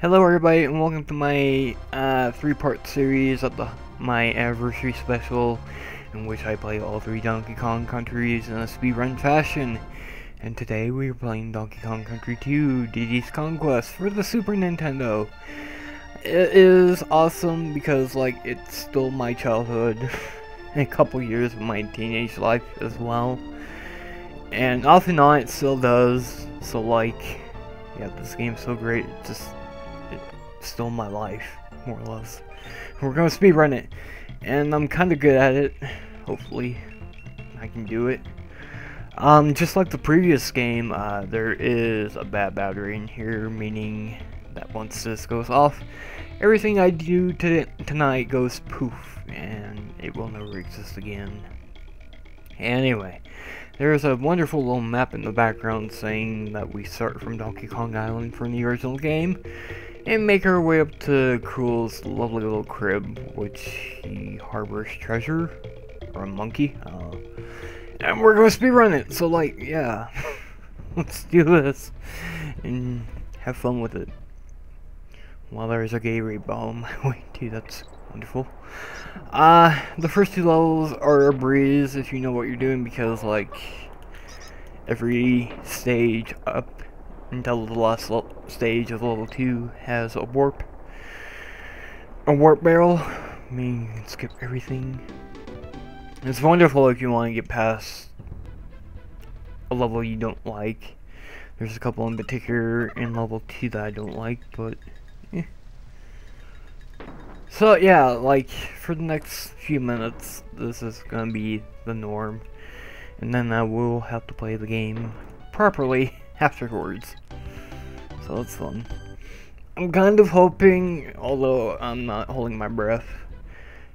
Hello everybody and welcome to my three-part series of my anniversary special in which I play all three Donkey Kong countries in a speedrun fashion. And today we are playing Donkey Kong Country 2 Diddy's Conquest for the Super Nintendo. It is awesome because it stole my childhood and a couple years of my teenage life as well. And off and on it still does, so yeah, this game's so great, it stole my life, more or less. We're gonna speedrun it, and I'm kinda good at it. Hopefully, I can do it. Just like the previous game, there is a bad battery in here, meaning that once this goes off, everything I do tonight goes poof, and it will never exist again. Anyway, there's a wonderful little map in the background saying that we start from Donkey Kong Island from the original game, and make our way up to Cruel's lovely little crib, which he harbors treasure, or a monkey, and we're gonna speedrun it, so yeah, let's do this, and have fun with it. While there's a Gatorade ball on my way too, that's wonderful. The first two levels are a breeze if you know what you're doing, because every stage up until the last stage of level 2 has a warp barrel, meaning you can skip everything. It's wonderful if you want to get past a level you don't like. There's a couple in particular in level 2 that I don't like, but so yeah, for the next few minutes this is gonna be the norm, and then I will have to play the game properly afterwards, so it's fun. I'm kind of hoping, although I'm not holding my breath,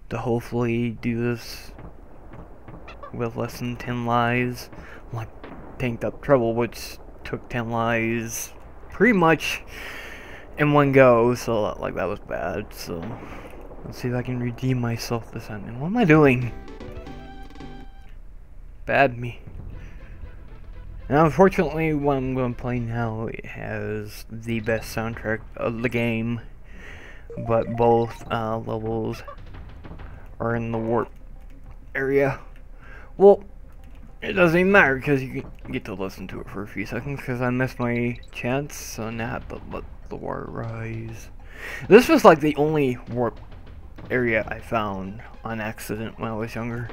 to hopefully do this with less than 10 lives, like Tanked Up Trouble, which took 10 lives pretty much in one go, so that was bad. So let's see if I can redeem myself this time. And what am I doing? Bad me. Now, unfortunately, what I'm going to play now, it has the best soundtrack of the game, but both levels are in the warp area. Well, it doesn't even matter because you get to listen to it for a few seconds, because I missed my chance, so now I have to let the water rise. This was the only warp area I found on accident when I was younger.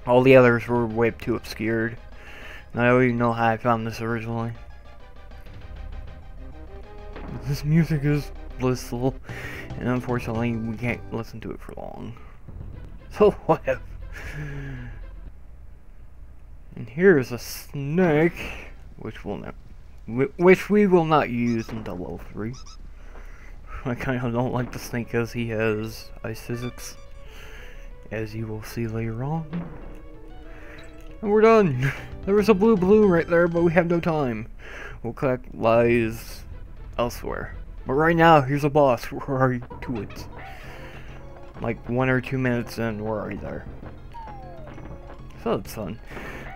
All the others were way too obscured. I don't even know how I found this originally. This music is blissful, and unfortunately we can't listen to it for long. So whatever. And here's a snake, which we will not use until level 3. I kind of don't like the snake because he has ice physics, as you will see later on. And we're done. There was a blue balloon right there, but we have no time. We'll collect lies elsewhere. But right now, here's a boss. We're already to it. 1 or 2 minutes in, we're already there. So it's fun.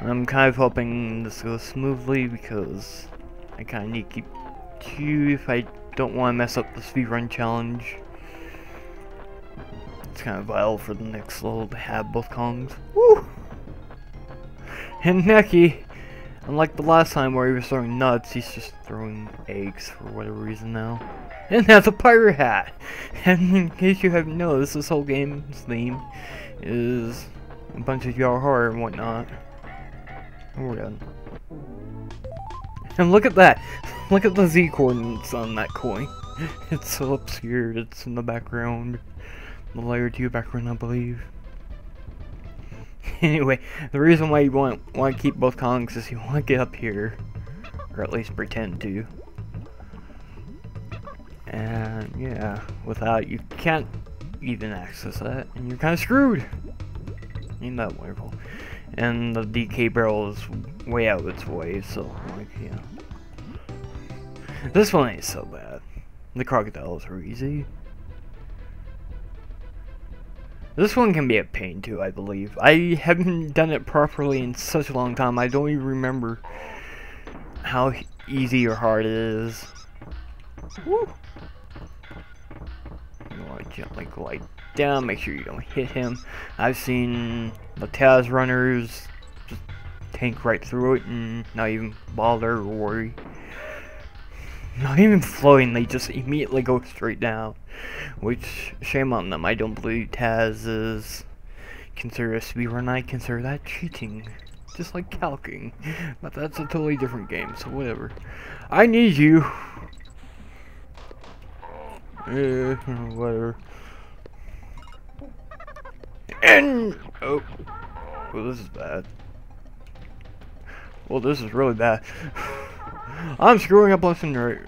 I'm kind of hoping this goes smoothly, because I kind of need to keep 2 if I don't want to mess up the speedrun challenge. It's kind of vital for the next level to have both Kongs. Woo! And Neki, unlike the last time where he was throwing nuts, he's just throwing eggs for whatever reason now. And has a pirate hat! And in case you haven't noticed, this whole game's theme is a bunch of yellow horror and whatnot. And we're done. And look at that! Look at the Z coordinates on that coin. It's so obscured, it's in the background. The layer 2 background, I believe. Anyway, the reason why you want to keep both Kongs is you want to get up here, or at least pretend to. And yeah, without you can't even access that, and you're kind of screwed. Ain't that wonderful? And the DK barrel is way out of its way, so yeah. This one ain't so bad. The crocodiles are easy. This one can be a pain too, I believe. I haven't done it properly in such a long time, I don't even remember how easy or hard it is. Woo! You want to gently glide down, make sure you don't hit him. I've seen the Taz runners just tank right through it and not even bother or worry. Not even floating, they just immediately go straight down. Which, shame on them, I don't believe Taz is considered a speedrun. I consider that cheating. Just like calcing. But that's a totally different game, so whatever. I need you! Whatever. And oh, well, this is bad. Well, this is really bad. I'm screwing up left and right.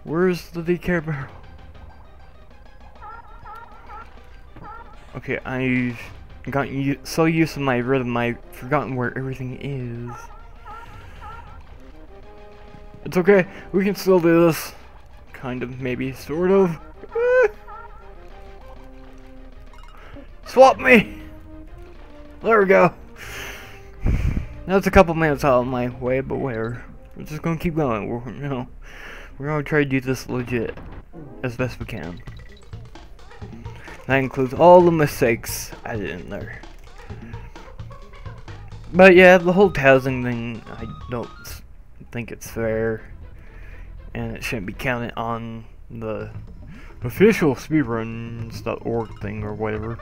Where's the DK barrel? Okay, I've gotten so used to my rhythm, I've forgotten where everything is. It's okay, we can still do this. Kind of, maybe, sort of. Swap me! There we go. That's a couple minutes out of my way, but whatever. We're just gonna keep going. We're gonna try to do this legit as best we can. That includes all the mistakes added in there. But yeah, the whole Tazing thing, I don't think it's fair. And it shouldn't be counted on the official speedruns.org thing or whatever.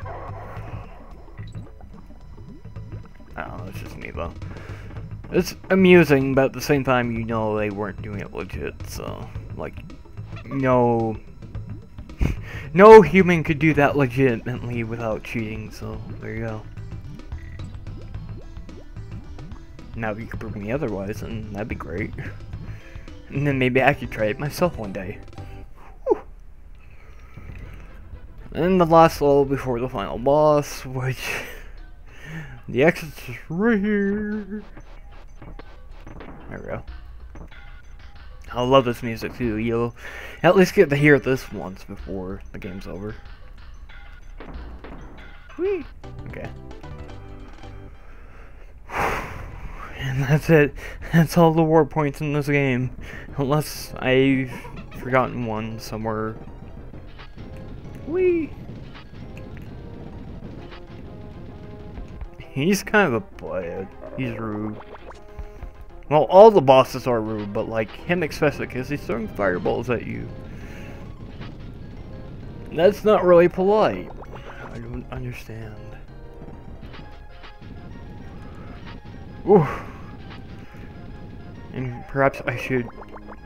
I don't know, it's just me though. It's amusing, but at the same time, you know they weren't doing it legit, so, like, no human could do that legitimately without cheating, so there you go. Now if you could prove me otherwise, then that'd be great. And then maybe I could try it myself one day. Whew. And the last level before the final boss, which the exit's right here. There we go. I love this music too. You'll at least get to hear this once before the game's over. Whee! Okay. And that's it. That's all the war points in this game. Unless I've forgotten one somewhere. Whee! He's kind of a butthead. He's rude. Well, all the bosses are rude, but like him especially, because he's throwing fireballs at you. That's not really polite. I don't understand. Ooh. And perhaps I should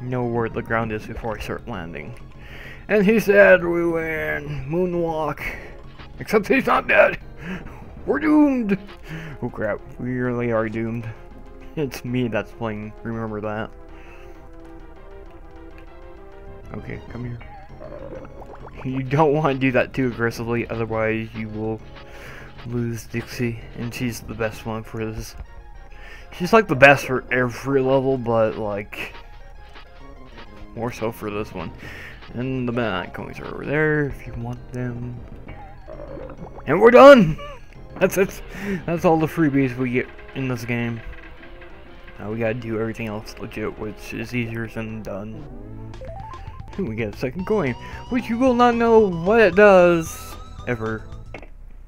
know where the ground is before I start landing. And he said we win. Moonwalk. Except he's not dead. We're doomed. Oh crap, we really are doomed. It's me that's playing, remember that. Okay, come here. You don't want to do that too aggressively, otherwise you will lose Dixie, and she's the best one for this. She's like the best for every level, but like more so for this one. And the Midnight coins are over there if you want them. And we're done! That's it. That's all the freebies we get in this game. Now we gotta do everything else legit, which is easier than done. And we get a second coin, which you will not know what it does ever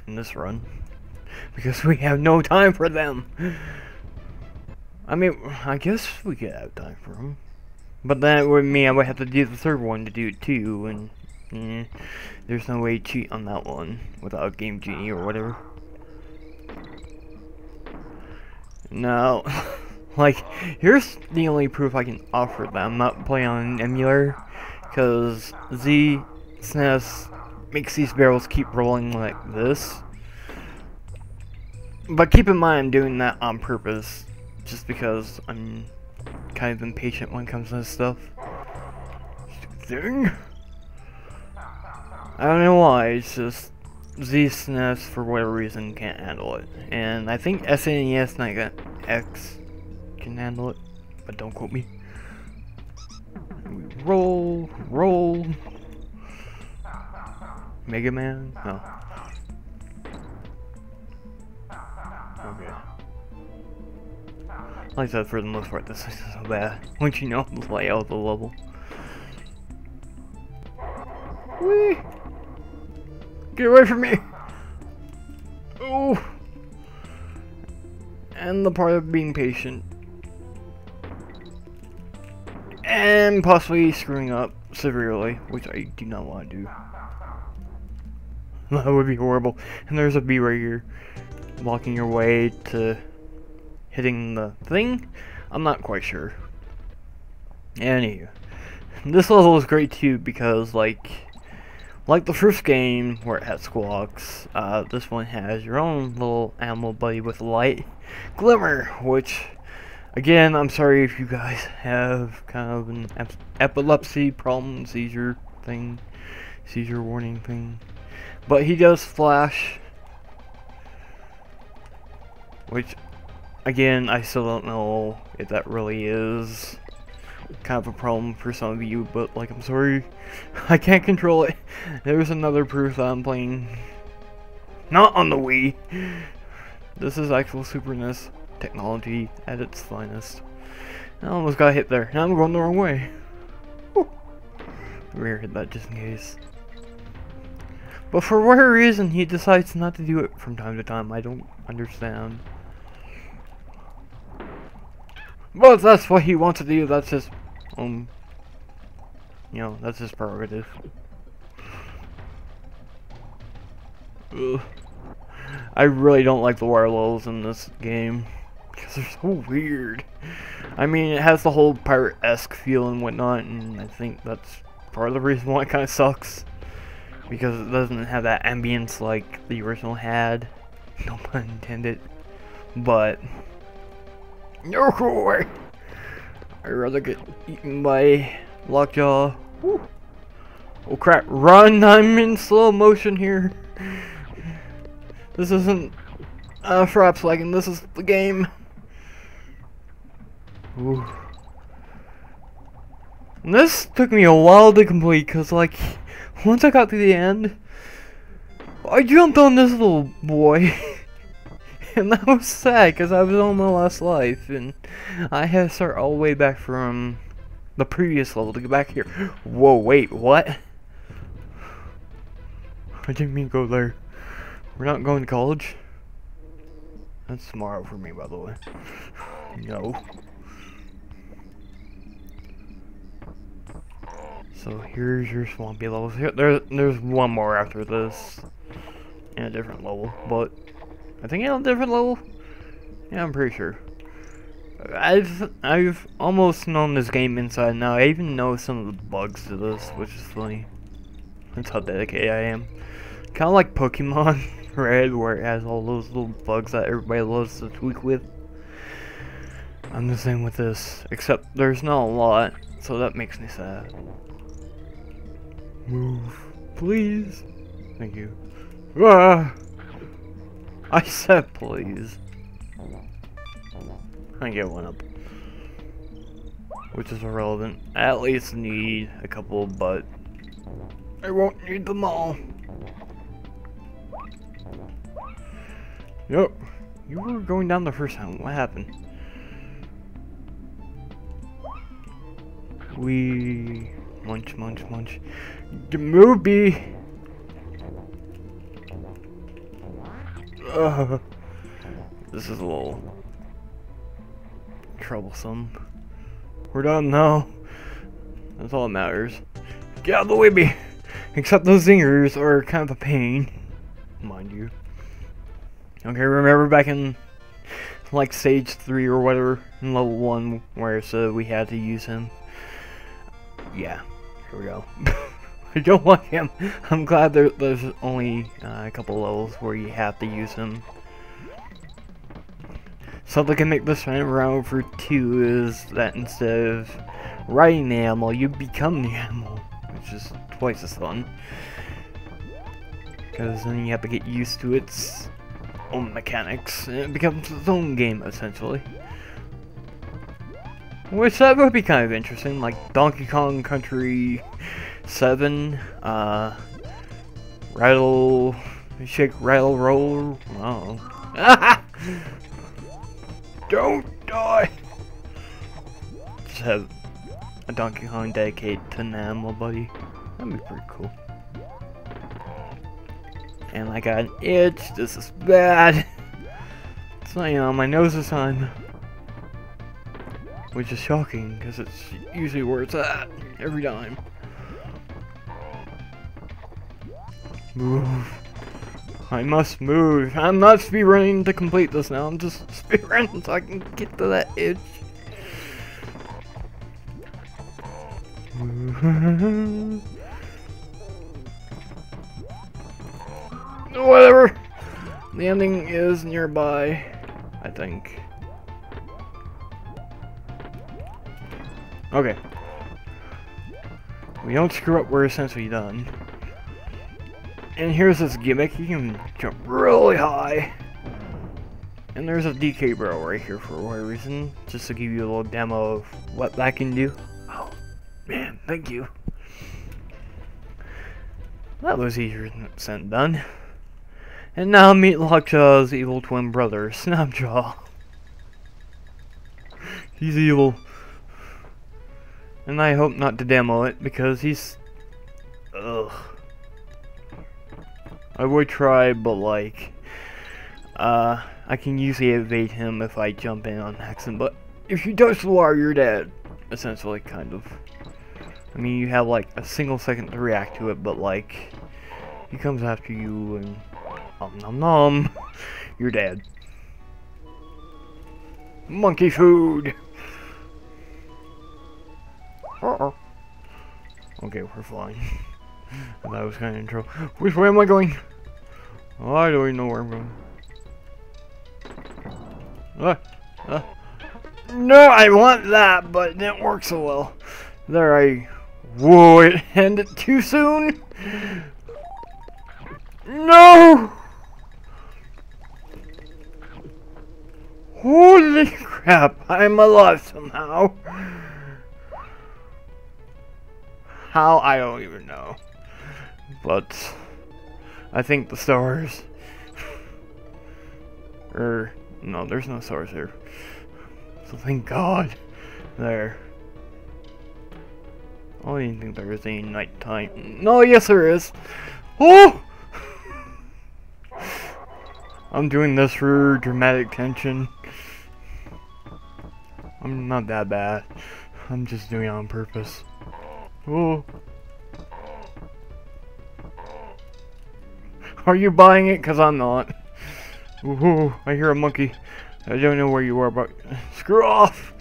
in this run, because we have no time for them. I mean, I guess we could have time for them, but then it would mean I would have to do the third one to do it too, and there's no way to cheat on that one without Game Genie or whatever. No. Like, here's the only proof I can offer that I'm not playing on an emulator, because Z SNES makes these barrels keep rolling like this. But keep in mind I'm doing that on purpose, just because I'm kind of impatient when it comes to this stuff. Stupid thing. I don't know why, it's just Z SNES for whatever reason can't handle it. And I think SNES and I got X can handle it, but don't quote me. We roll. Mega Man? No. Okay. Like that for the most part, this is so bad. Once you know the layout of the level. Whee! Get away from me! Oh! And the part of being patient. And possibly screwing up severely, which I do not want to do. That would be horrible. And there's a bee right here, blocking your way to hitting the thing. I'm not quite sure. Anywho, this level is great too because like the first game where it had squawks, this one has your own little animal buddy with a light glimmer, which again, I'm sorry if you guys have kind of an epilepsy problem, seizure warning thing. But he does flash, which, again, I still don't know if that really is kind of a problem for some of you, but, like, I'm sorry, I can't control it. There's another proof that I'm playing not on the Wii. This is actual Super NES technology at its finest. I almost got hit there. Now I'm going the wrong way. Whew. Rear hit that just in case. But for whatever reason, he decides not to do it from time to time. I don't understand. But if that's what he wants to do, that's his, you know, that's his prerogative. Ugh. I really don't like the water levels in this game, because they're so weird. I mean, it has the whole pirate-esque feel and whatnot, and I think that's part of the reason why it kind of sucks. Because it doesn't have that ambience like the original had. No pun intended. But no way! I'd rather get eaten by Lockjaw. Woo. Oh crap, run! I'm in slow motion here. This isn't Fraps lagging, this is the game. Ooh. And this took me a while to complete, cause like once I got to the end, I jumped on this little boy, and that was sad because I was on my last life, and I had to start all the way back from the previous level to get back here. Whoa, wait, what? I didn't mean to go there. We're not going to college? That's tomorrow for me, by the way. No. So here's your swampy levels. There's one more after this, in a different level. But I think in a different level. Yeah, I'm pretty sure. I've almost known this game inside and out. I even know some of the bugs to this, which is funny. That's how dedicated I am. Kind of like Pokemon Red, where it has all those little bugs that everybody loves to tweak with. I'm the same with this, except there's not a lot, so that makes me sad. Move, please. Thank you. Ah! I said please. I get one up, which is irrelevant. I at least need a couple, but I won't need them all. Yep, you were going down the first time. What happened? We munch, munch, munch. The movie. This is a little troublesome. We're done now. That's all that matters. Get out of the way, me. Except those zingers are kind of a pain, mind you. Okay, remember back in like stage 3 or whatever, in level 1, where it said we had to use him? Yeah, here we go. I don't like him. I'm glad there's only a couple levels where you have to use him. Something can make this time around for 2 is that instead of riding the animal, you become the animal, which is twice as fun. Because then you have to get used to its own mechanics, and it becomes its own game, essentially. Which that would be kind of interesting, like Donkey Kong Country 7, Rattle, Shake, Rattle, Roll, oh. Don't die! Just have a Donkey Kong dedicated to an animal buddy. That'd be pretty cool. And I got an itch. This is bad. It's not even on my nose this time. Which is shocking, because it's usually where it's at every time. Move. I must move. I'm not speedrunning to complete this now. I'm just speedrunning so I can get to that itch. Whatever. The ending is nearby, I think. Okay. We don't screw up, we're essentially done. And here's this gimmick, you can jump really high. And there's a DK barrel right here for whatever reason, just to give you a little demo of what that can do. Oh, man, thank you. That was easier than done. And now meet Lockjaw's evil twin brother, Snapjaw. He's evil. And I hope not to demo it, because he's... ugh. I would try, but like... I can usually evade him if I jump in on accident, but if you touch the water, you're dead. Essentially, kind of. I mean, you have like a single second to react to it, but like... he comes after you and... nom nom. You're dead. Monkey food! Uh-oh. Okay, we're flying. That was kind of intro. Which way am I going? Oh, I don't even know where I'm going. No, I want that, but it didn't work so well. There, whoa, it ended too soon? No! Holy crap, I'm alive somehow. How? I don't even know. But I think the stars. No, there's no stars here. So thank God. There. Oh, I didn't think there was any nighttime. No, yes there is. Oh! I'm doing this for dramatic tension. I'm not that bad. I'm just doing it on purpose. Oh. Are you buying it? Cause I'm not. Ooh, I hear a monkey. I don't know where you are, but screw off.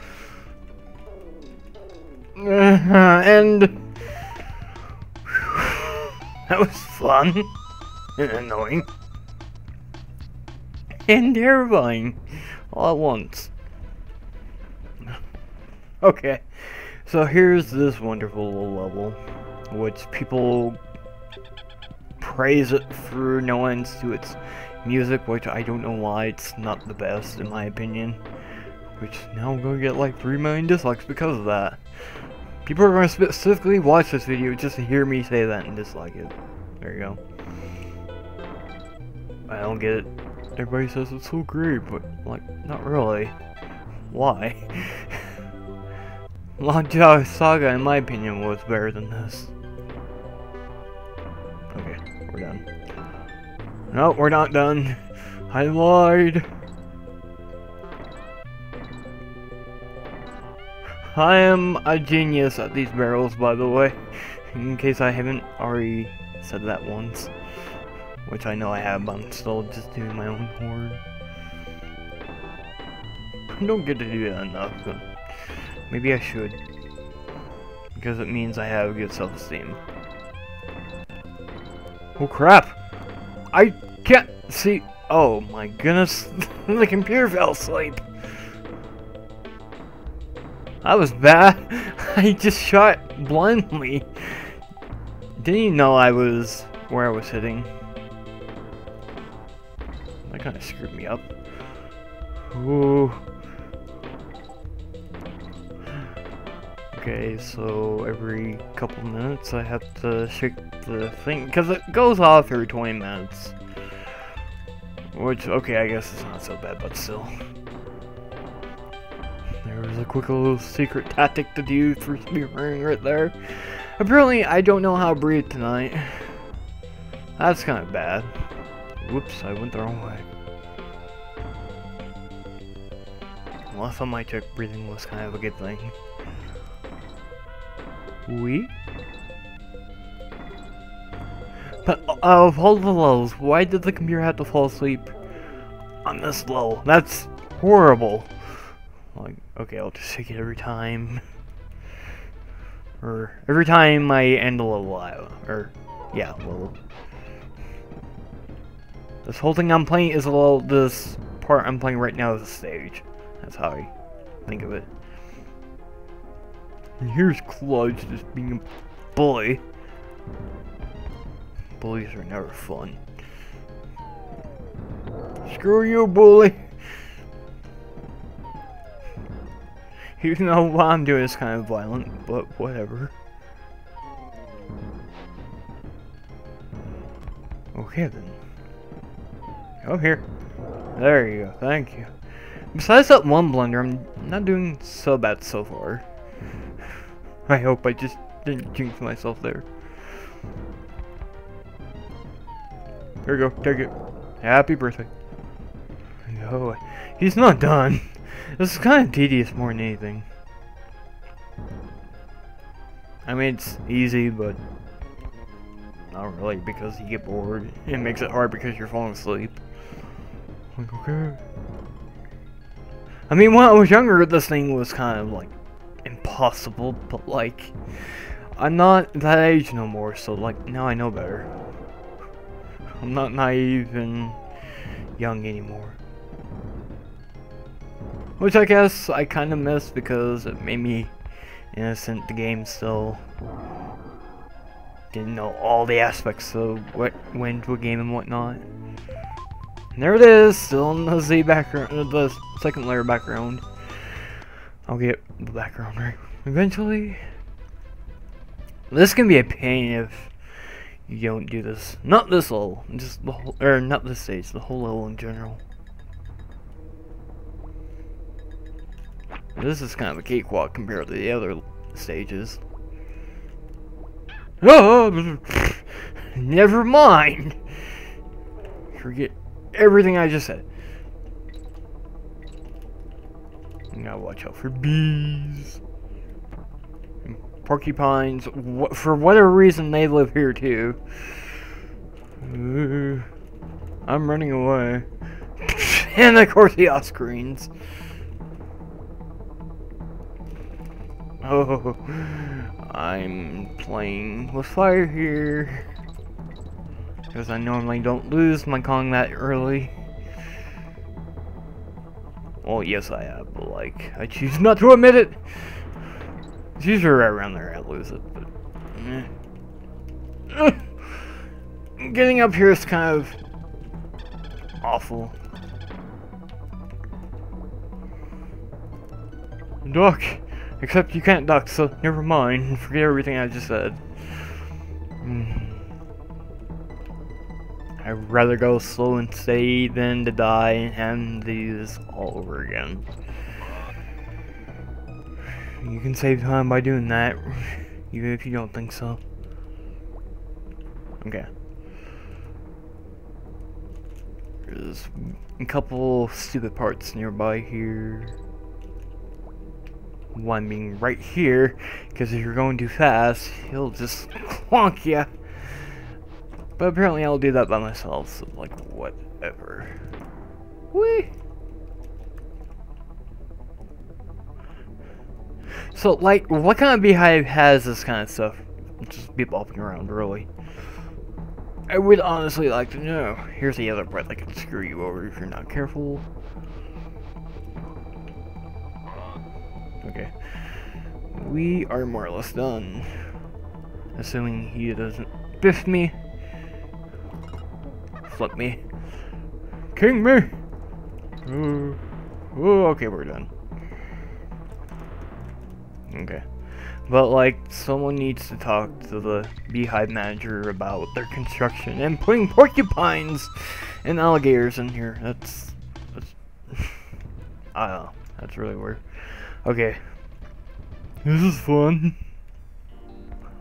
And that was fun and annoying and terrifying all at once. Okay. So here's this wonderful little level, which people praise it for no end to its music, which I don't know why it's not the best in my opinion. Which now I'm gonna get like 3 million dislikes because of that. People are gonna specifically watch this video just to hear me say that and dislike it. There you go. I don't get it. Everybody says it's so great, but like, not really. Why? Lockjaw Saga, in my opinion, was better than this. Okay, we're done. No, we're not done. I lied. I am a genius at these barrels, by the way. In case I haven't already said that once. Which I know I have, but I'm still just doing my own horde. I don't get to do that enough, but maybe I should. Because it means I have good self-esteem. Oh crap! I can't see. Oh my goodness. The computer fell asleep. That was bad. I just shot blindly. Didn't you know I was where I was hitting? That kind of screwed me up. Ooh. Okay, so every couple minutes I have to shake the thing, because it goes off every 20 minutes. Which, okay, I guess it's not so bad, but still. There was a quick little secret tactic to do for speedrunning right there. Apparently, I don't know how to breathe tonight. That's kind of bad. Whoops, I went the wrong way. Last time I checked, breathing was kind of a good thing. But out of all the levels, why did the computer have to fall asleep on this level? That's horrible. Like, okay, I'll just take it every time. Or every time I end a level out. Or, yeah, level. This whole thing I'm playing is a level. This part I'm playing right now is a stage. That's how I think of it. And here's Clutch just being a bully. Bullies are never fun. Screw you, bully! Even though what I'm doing is kind of violent, but whatever. Okay then. Come here. There you go, thank you. Besides that one blunder, I'm not doing so bad so far. I hope I just didn't jinx myself there. Here you go, take it. Happy birthday. Oh, he's not done. This is kind of tedious more than anything. I mean, it's easy, but not really, because you get bored. It makes it hard because you're falling asleep. Like, okay. I mean, when I was younger, this thing was kind of like impossible, but like, I'm not that age no more, so like, now I know better. I'm not naive and young anymore. Which I guess I kind of miss because it made me innocent. The game still didn't know all the aspects of what went into a game and whatnot. And there it is, still in the Z background, the second layer background. I'll get the background right eventually. This can be a pain if you don't do this. Not this level, just the whole, or not this stage, the whole level in general. This is kind of a cakewalk compared to the other stages. Oh, never mind. Forget everything I just said. You gotta watch out for bees. And porcupines. For whatever reason, they live here too. I'm running away. And of course the off screens. Oh, I'm playing with fire here. Because I normally don't lose my Kong that early. Well, yes I have, but like, I choose not to admit it. It's usually right around there I lose it, but... Getting up here is kind of awful. Duck! Except you can't duck, so never mind. Forget everything I just said. I'd rather go slow and steady than to die and do this all over again. You can save time by doing that, even if you don't think so. Okay. There's a couple stupid parts nearby here. One being right here, because if you're going too fast, he'll just clonk ya. But apparently I'll do that by myself, so like, whatever. Whee! So, like, what kind of beehive has this kind of stuff? Just be bopping around, really. I would honestly like to know. Here's the other part that could screw you over if you're not careful. Okay. We are more or less done. Assuming he doesn't biff me. Flip me. King me! Oh, okay, we're done. Okay. But, like, someone needs to talk to the beehive manager about their construction and putting porcupines and alligators in here. That's I don't know. That's really weird. Okay. This is fun.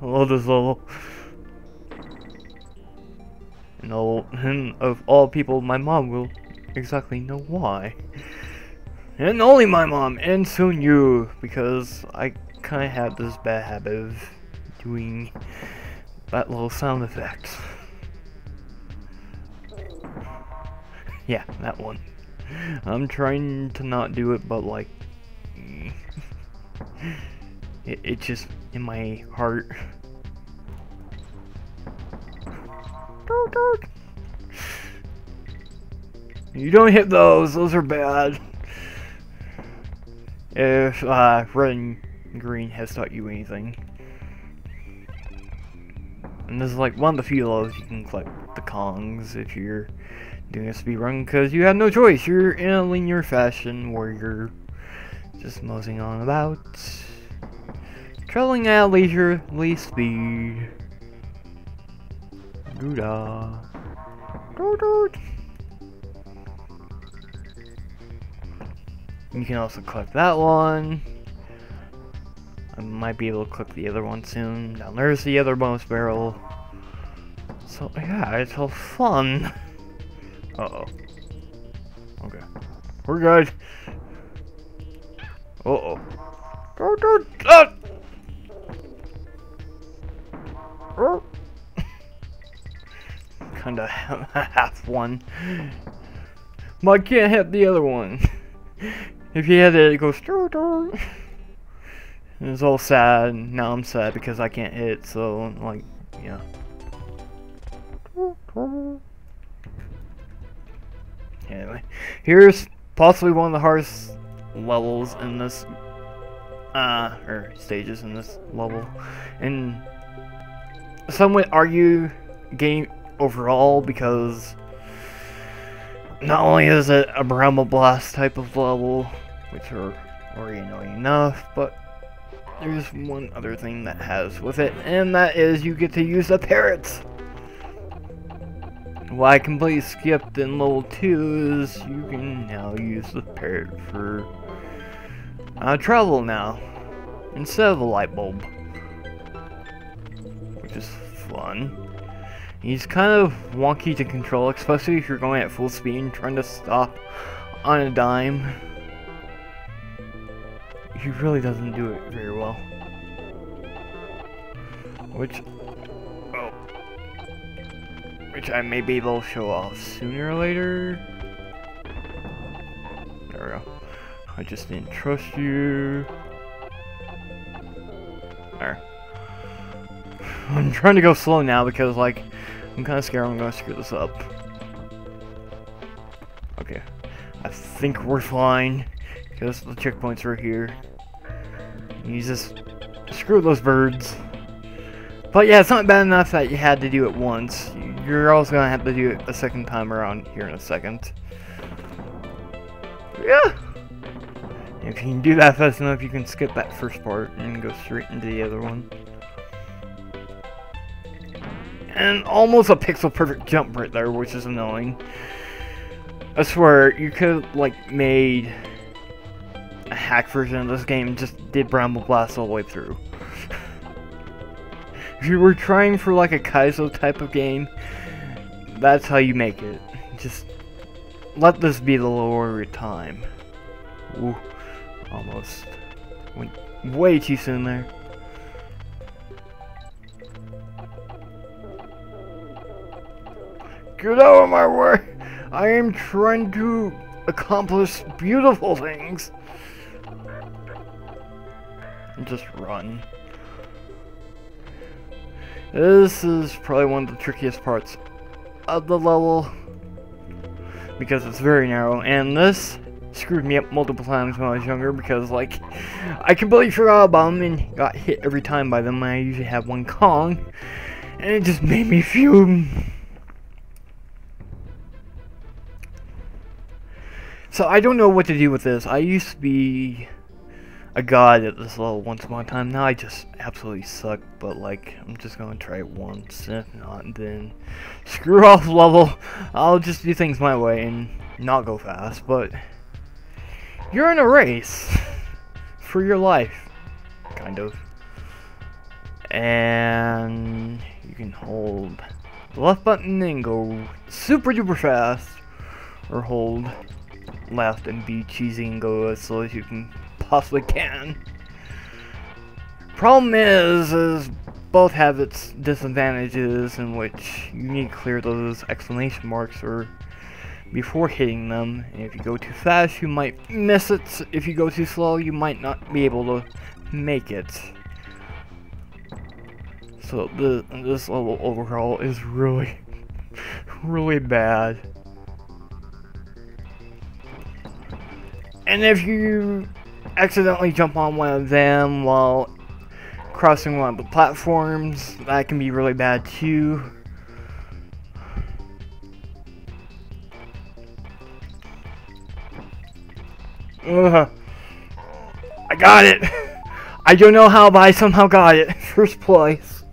I love this level. And of all people, my mom will exactly know why. And only my mom, and soon you, because I kind of have this bad habit of doing that little sound effect. Yeah, that one. I'm trying to not do it, but like, it's just in my heart. You don't hit those are bad. If red and green has taught you anything. And this is like one of the few levels you can collect the Kongs if you're doing a speedrun, because you have no choice. You're in a linear fashion where you're just moseying on about, traveling at leisurely speed. Doo-dah. Doo-doo. You can also collect that one. I might be able to collect the other one soon. Down there's the other bonus barrel. So yeah, it's all fun. Uh-oh. Okay. We're good. Uh-oh. Kinda half one. But I can't hit the other one. If you hit it, it goes. It's all sad. Now I'm sad because I can't hit, so like, yeah. Anyway, here's possibly one of the hardest levels in this, or stages in this level, and some would argue game overall, because not only is it a Bramble Blast type of level, which are already annoying enough, but there's one other thing that has with it, and that is you get to use the parrots. What I completely skipped in level 2 is you can now use the parrot for travel now, instead of a light bulb, which is fun. He's kind of wonky to control, especially if you're going at full speed and trying to stop on a dime. He really doesn't do it very well. Which I may be able to show off sooner or later. There we go. I just didn't trust you. There. I'm trying to go slow now because, like, I'm kind of scared I'm going to screw this up. Okay. I think we're fine, because the checkpoints are here. You just screw those birds. But yeah, it's not bad enough that you had to do it once. You're also going to have to do it a second time around here in a second. Yeah! If you can do that fast enough, you can skip that first part and go straight into the other one. And almost a pixel perfect jump right there, which is annoying. I swear, you could like made a hack version of this game and just did Bramble Blast all the way through. If you were trying for like a Kaizo type of game, that's how you make it. Just let this be the lower time. Ooh, almost went way too soon there. Get out of my way! I am trying to accomplish beautiful things. And just run. This is probably one of the trickiest parts of the level, because it's very narrow, and this screwed me up multiple times when I was younger, because like I completely forgot about them and got hit every time by them. I usually have one Kong, and it just made me fume. So I don't know what to do with this. I used to be a god at this level once upon a time. Now I just absolutely suck, but like I'm just gonna try it once. If not, then screw off level. I'll just do things my way and not go fast, but you're in a race for your life, kind of. And you can hold left button and go super duper fast, or hold left and be cheesy and go as slow as you possibly can. Problem is both have its disadvantages, in which you need to clear those exclamation marks or before hitting them. And if you go too fast, you might miss it. If you go too slow, you might not be able to make it. So this level overall is really, really bad. And if you accidentally jump on one of them while crossing one of the platforms, that can be really bad too. I got it! I don't know how, but I somehow got it. First place.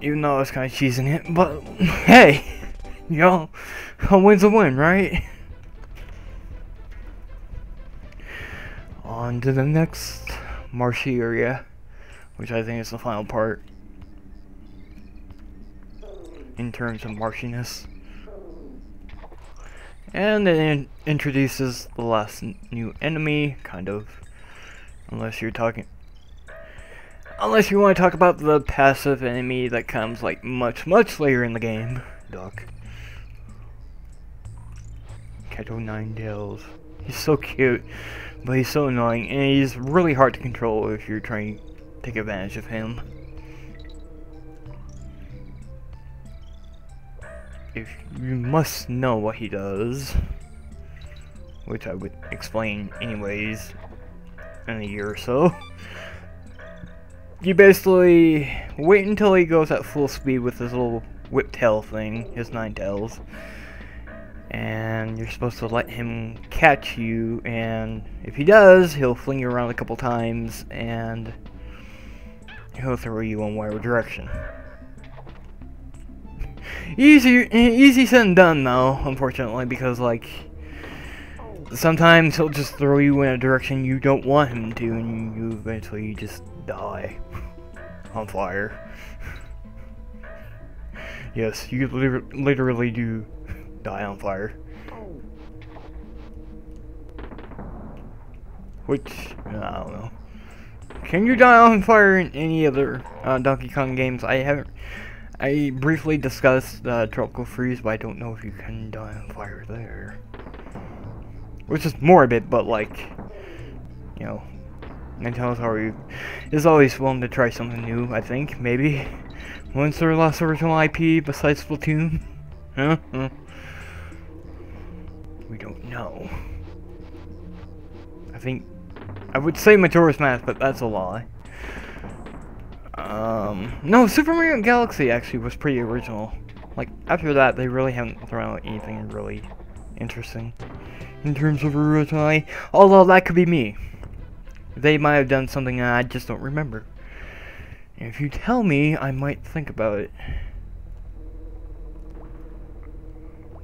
Even though I was kind of cheesing it, but hey, you know, a win's a win, right? On to the next marshy area, which I think is the final part in terms of marshiness. And it introduces the last new enemy, kind of, unless you want to talk about the passive enemy that comes like much later in the game. Duck. Keto Ninetales. He's so cute, but he's so annoying, and he's really hard to control if you're trying to take advantage of him. If you must know what he does, which I would explain anyways in a year or so. You basically wait until he goes at full speed with his little whip tail thing, his 9 tails, and you're supposed to let him catch you, and if he does, he'll fling you around a couple times and he'll throw you in whatever direction. Easy said and done though, unfortunately, because like sometimes he'll just throw you in a direction you don't want him to, and you eventually just die on fire. Yes, you literally do die on fire. Which, I don't know. Can you die on fire in any other Donkey Kong games? I briefly discussed Tropical Freeze, but I don't know if you can die on fire there. Which is morbid, but like, you know, Nintendo's is always willing to try something new, I think, maybe. When's their last original IP besides Splatoon? Huh? We don't know. I would say Majora's Mask, but that's a lie. No, Super Mario Galaxy actually was pretty original. Like, after that, they really haven't thrown out anything really interesting in terms of original. Although, that could be me. They might have done something I just don't remember. And if you tell me, I might think about it.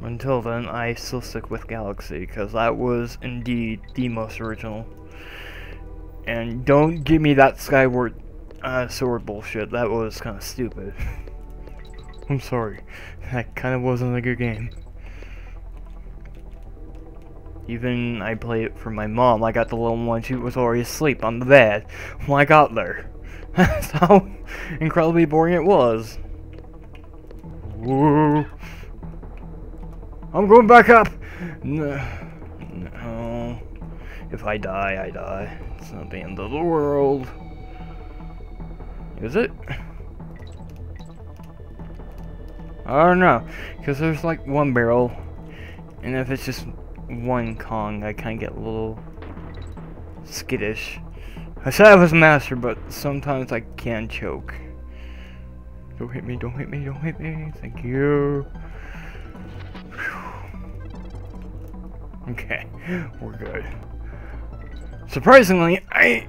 Until then, I still stick with Galaxy, because that was indeed the most original. And don't give me that Skyward Sword bullshit. That was kind of stupid. I'm sorry. That kind of wasn't a good game. Even I played it for my mom. I got the little one. She was already asleep on the bed when I got there. That's how incredibly boring it was. Whoa. I'm going back up! No. If I die, I die. It's not the end of the world. Is it? I don't know. Because there's like one barrel. And if it's just one Kong, I kind of get a little skittish. I said I was a master, but sometimes I can choke. Don't hit me, don't hit me, don't hit me. Thank you. Okay, we're good. Surprisingly, I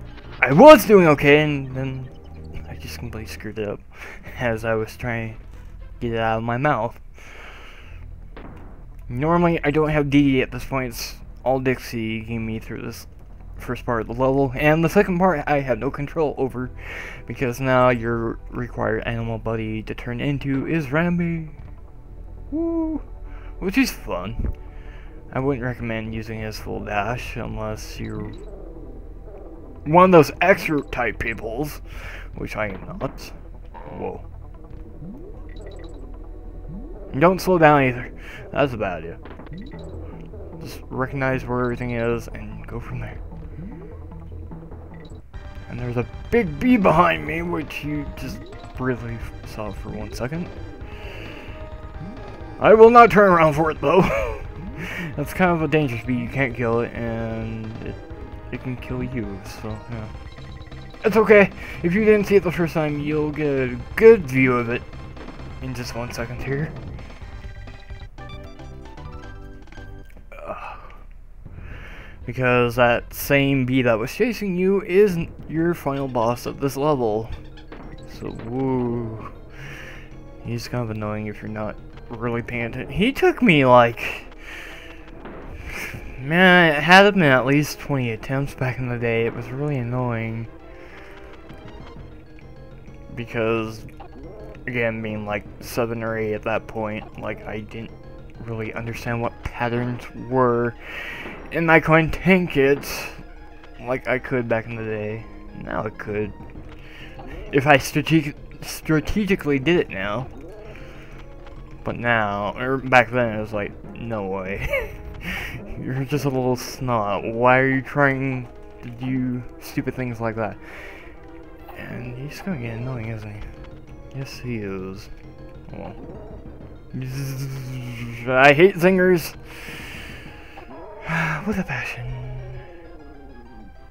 was doing okay, and then I just completely screwed it up as I was trying to get it out of my mouth. Normally, I don't have DD at this point. It's all Dixie getting me through this first part of the level, and the second part I have no control over, because now your required animal buddy to turn into is Rambi. Woo! Which is fun. I wouldn't recommend using his full dash unless you're one of those extra type peoples, which I am not. Whoa. Don't slow down either. That's a bad idea. Just recognize where everything is and go from there. And there's a big bee behind me, which you just briefly saw for 1 second. I will not turn around for it though. That's kind of a dangerous bee. You can't kill it, and it can kill you. So yeah, it's okay. If you didn't see it the first time, you'll get a good view of it in just 1 second here. Because that same bee that was chasing you is your final boss of this level. So, woo. He's kind of annoying if you're not really paying attention. He took me like... Man, it had been at least 20 attempts back in the day. It was really annoying. Because, again, being like 7 or 8 at that point, like, I didn't really understand what patterns were. And I couldn't tank it like I could back in the day. Now I could. If I strategically did it now. But now, or back then, it was like, no way. You're just a little snot. Why are you trying to do stupid things like that? And he's gonna get annoying, isn't he? Yes, he is. Well. I hate zingers. With a passion.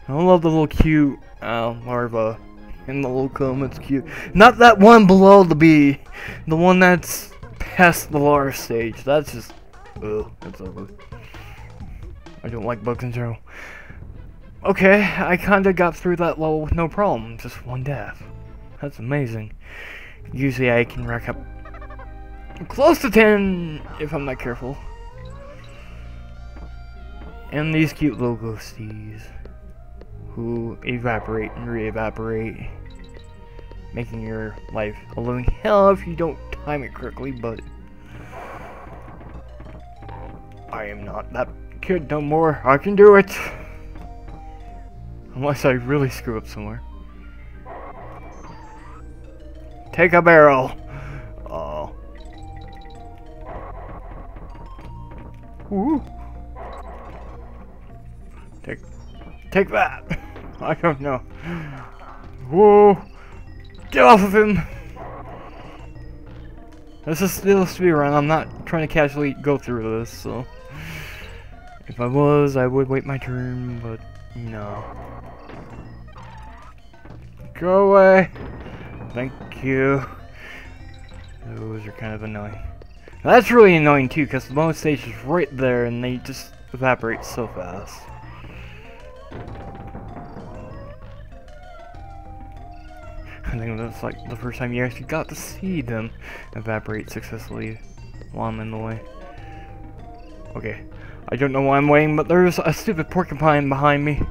I love the little cute larva in the little comb. It's cute. Not that one below the bee. The one that's past the larva stage. That's just... Ugh, that's ugly. I don't like bugs in general. Okay, I kinda got through that level with no problem. Just 1 death. That's amazing. Usually I can rack up close to 10 if I'm not careful. And these cute little ghosties who evaporate and re-evaporate, making your life a living hell if you don't time it correctly, but I am not that kid no more. I can do it. Unless I really screw up somewhere. Take a barrel. Oh. Ooh. Take that! I don't know. Whoa! Get off of him! This is still a speedrun. I'm not trying to casually go through this, so... If I was, I would wait my turn, but no. Go away! Thank you. Those are kind of annoying. That's really annoying too, because the bonus stage is right there and they just evaporate so fast. I think that's like the first time you actually got to see them evaporate successfully while I'm in the way. Okay, I don't know why I'm waiting, but there's a stupid porcupine behind me.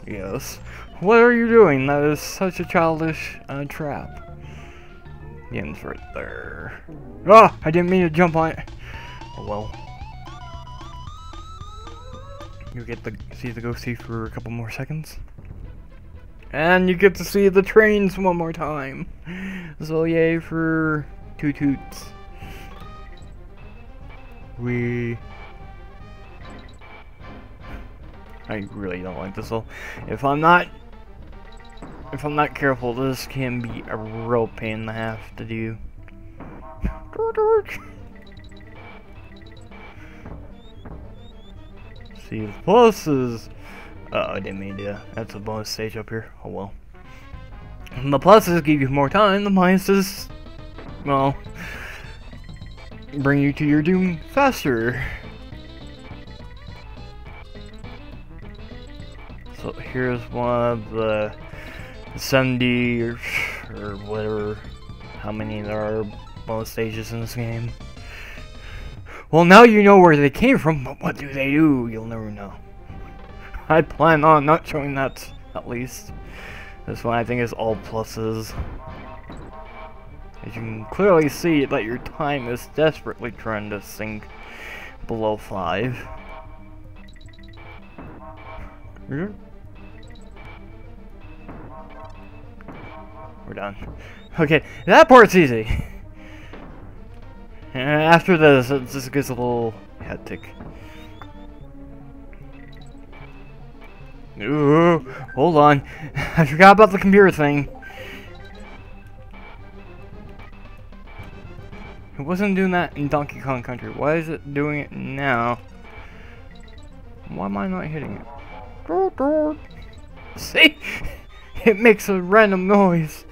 Yes. What are you doing? That is such a childish trap. The end's right there. Ah! I didn't mean to jump on it. Oh well. You get to see the ghosty for a couple more seconds. And you get to see the trains one more time. So yay for 2 toots. I really don't like this level. If I'm not careful, this can be a real pain in the half to do. See the pluses. I didn't mean to. That's a bonus stage up here. Oh well. And the pluses give you more time. The minuses, well, bring you to your doom faster. So here's one of the 70 or whatever, how many there are bonus stages in this game. Well, now you know where they came from, but what do they do? You'll never know. I plan on not showing that, at least. This one I think is all pluses. As you can clearly see that your time is desperately trying to sink below 5. We're done. Okay, that part's easy. After this, it just gets a little hectic. Ooh, hold on. I forgot about the computer thing. It wasn't doing that in Donkey Kong Country. Why is it doing it now? Why am I not hitting it? See? It makes a random noise.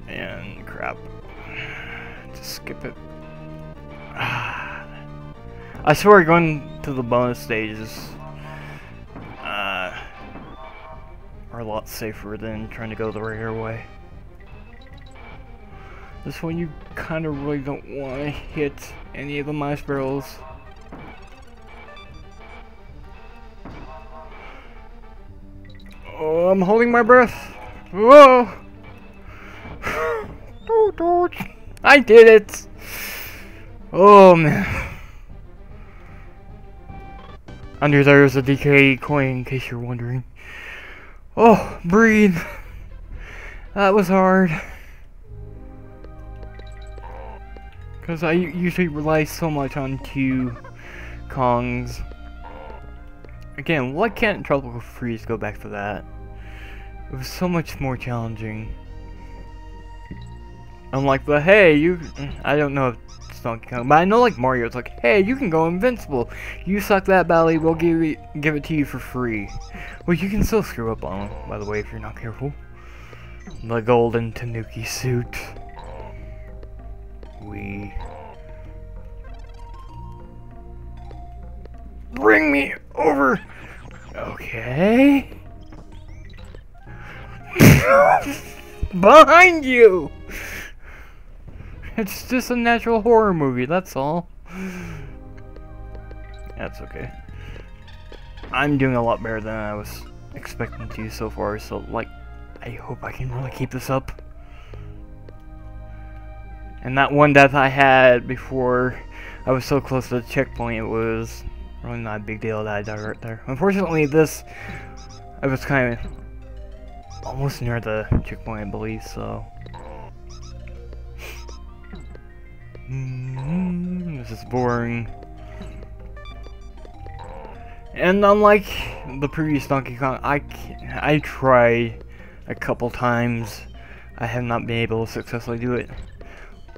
And crap. Just skip it. I swear going to the bonus stages are a lot safer than trying to go the regular way. This one you kind of really don't want to hit any of the mice barrels. Oh, I'm holding my breath. Whoa! I did it! Oh man. Under there is a DK coin, in case you're wondering. Oh, breathe. That was hard. Because I usually rely so much on 2 Kongs. Again, why can't Tropical Freeze go back to that? It was so much more challenging. Unlike the, hey, you... I don't know if it's Donkey Kong, but I know like Mario, it's like, hey, you can go invincible. You suck that belly, we'll give it to you for free. Well, you can still screw up on them, by the way, if you're not careful. The golden Tanuki suit. Bring me over. Okay. Behind you. It's just a natural horror movie, that's all. That's okay. I'm doing a lot better than I was expecting to so far, so like, I hope I can really keep this up. And that one death I had before I was so close to the checkpoint, it was really not a big deal that I died right there. Unfortunately, this, I was kind of almost near the checkpoint, I believe, so. This is boring. And unlike the previous Donkey Kong, I tried a couple times. I have not been able to successfully do it.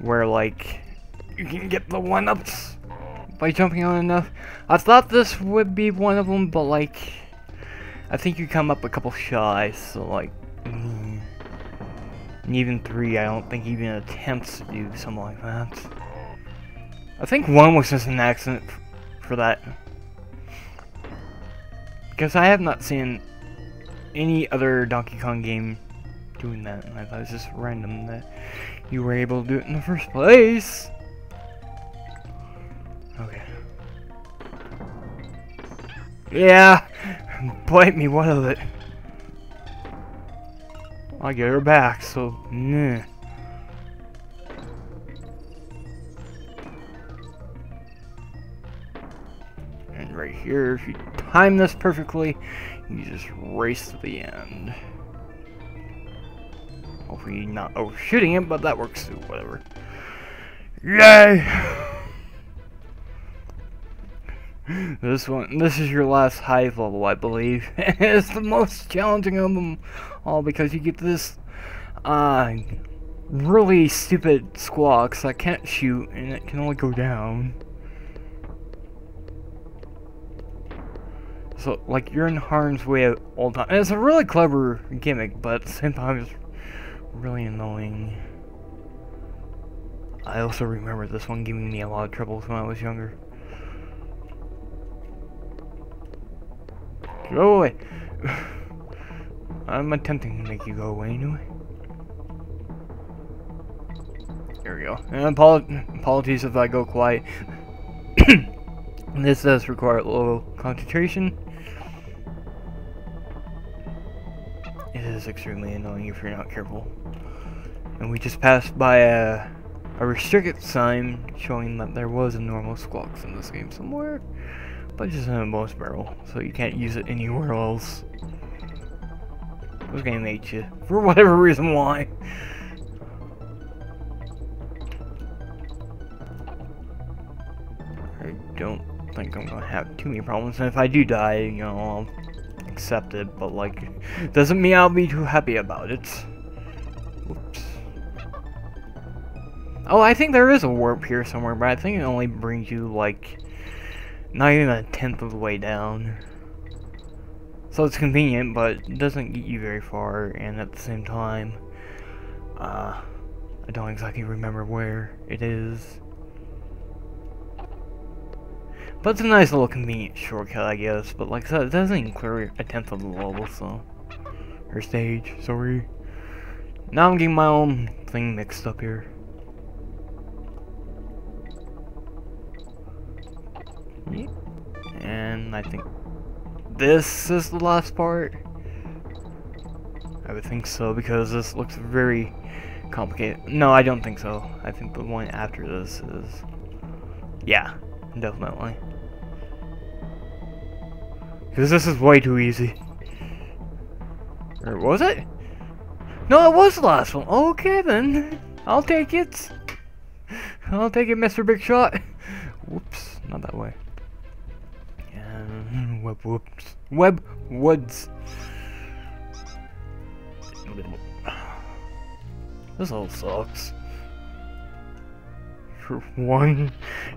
Where like you can get the 1-ups by jumping on enough. I thought this would be one of them, but like I think you come up a couple shy, so like and even 3 I don't think even attempts to do something like that. I think 1 was just an accident for that, because I have not seen any other Donkey Kong game doing that, and I thought it was just random that you were able to do it in the first place. Okay. Yeah! Bite me, what of it? I get her back, so nah. And right here, if you time this perfectly, you just race to the end. Hopefully not overshooting it, but that works too, whatever. Yay! This is your last hive level, I believe. It's the most challenging of them all because you get this really stupid squawks that can't shoot and it can only go down. So, like, you're in harm's way all the time. And it's a really clever gimmick, but at the same time, it's really annoying. I also remember this one giving me a lot of troubles when I was younger. Go away! I'm attempting to make you go away anyway. There we go. And apologies if I go quiet. This does require low concentration. It is extremely annoying if you're not careful. And we just passed by a restricted sign showing that there was a normal squawks in this game somewhere, but just in a bonus barrel, so you can't use it anywhere else. This game hates you for whatever reason. Why? I don't think I'm gonna have too many problems, and if I do die, you know, I'll accept it, but like, doesn't mean I'll be too happy about it. Oops. Oh, I think there is a warp here somewhere, but I think it only brings you like not even a tenth of the way down. So it's convenient, but it doesn't get you very far, and at the same time, I don't exactly remember where it is. But it's a nice little convenient shortcut, I guess. But like I said, it doesn't even clear a tenth of the level, so... Or stage, sorry. Now I'm getting my own thing mixed up here. Yep. And I think this is the last part. I would think so, because this looks very complicated. No, I don't think so. I think the one after this is... Yeah, definitely. Because this is way too easy. Or was it? No, it was the last one. Okay then. I'll take it. I'll take it, Mr. Big Shot. Whoops, not that way. Web whoops. Web woods. This all sucks. For one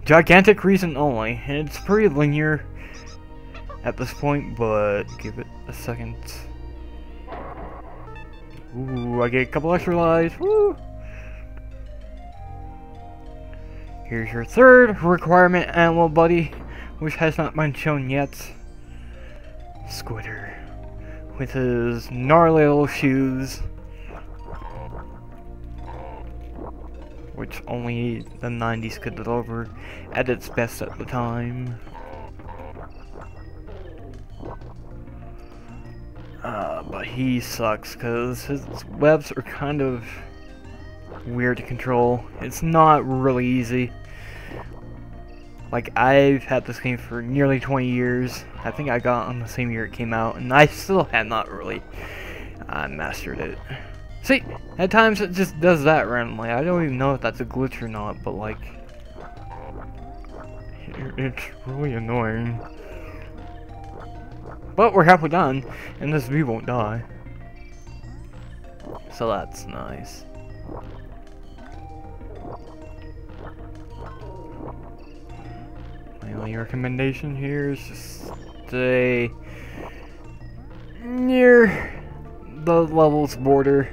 gigantic reason only. And it's pretty linear at this point, but give it a second. Ooh, I get a couple extra lives. Woo! Here's your third requirement animal buddy, which has not been shown yet. Squitter. With his gnarly little shoes. Which only the 90s could deliver at its best at the time. But he sucks because his webs are kind of weird to control. It's not really easy. Like, I've had this game for nearly 20 years. I think I got it on the same year it came out, and I still had not really mastered it. See, at times it just does that randomly. I don't even know if that's a glitch or not, but like, it's really annoying. But we're halfway done, and this view won't die. So that's nice. My only recommendation here is just stay near the levels border.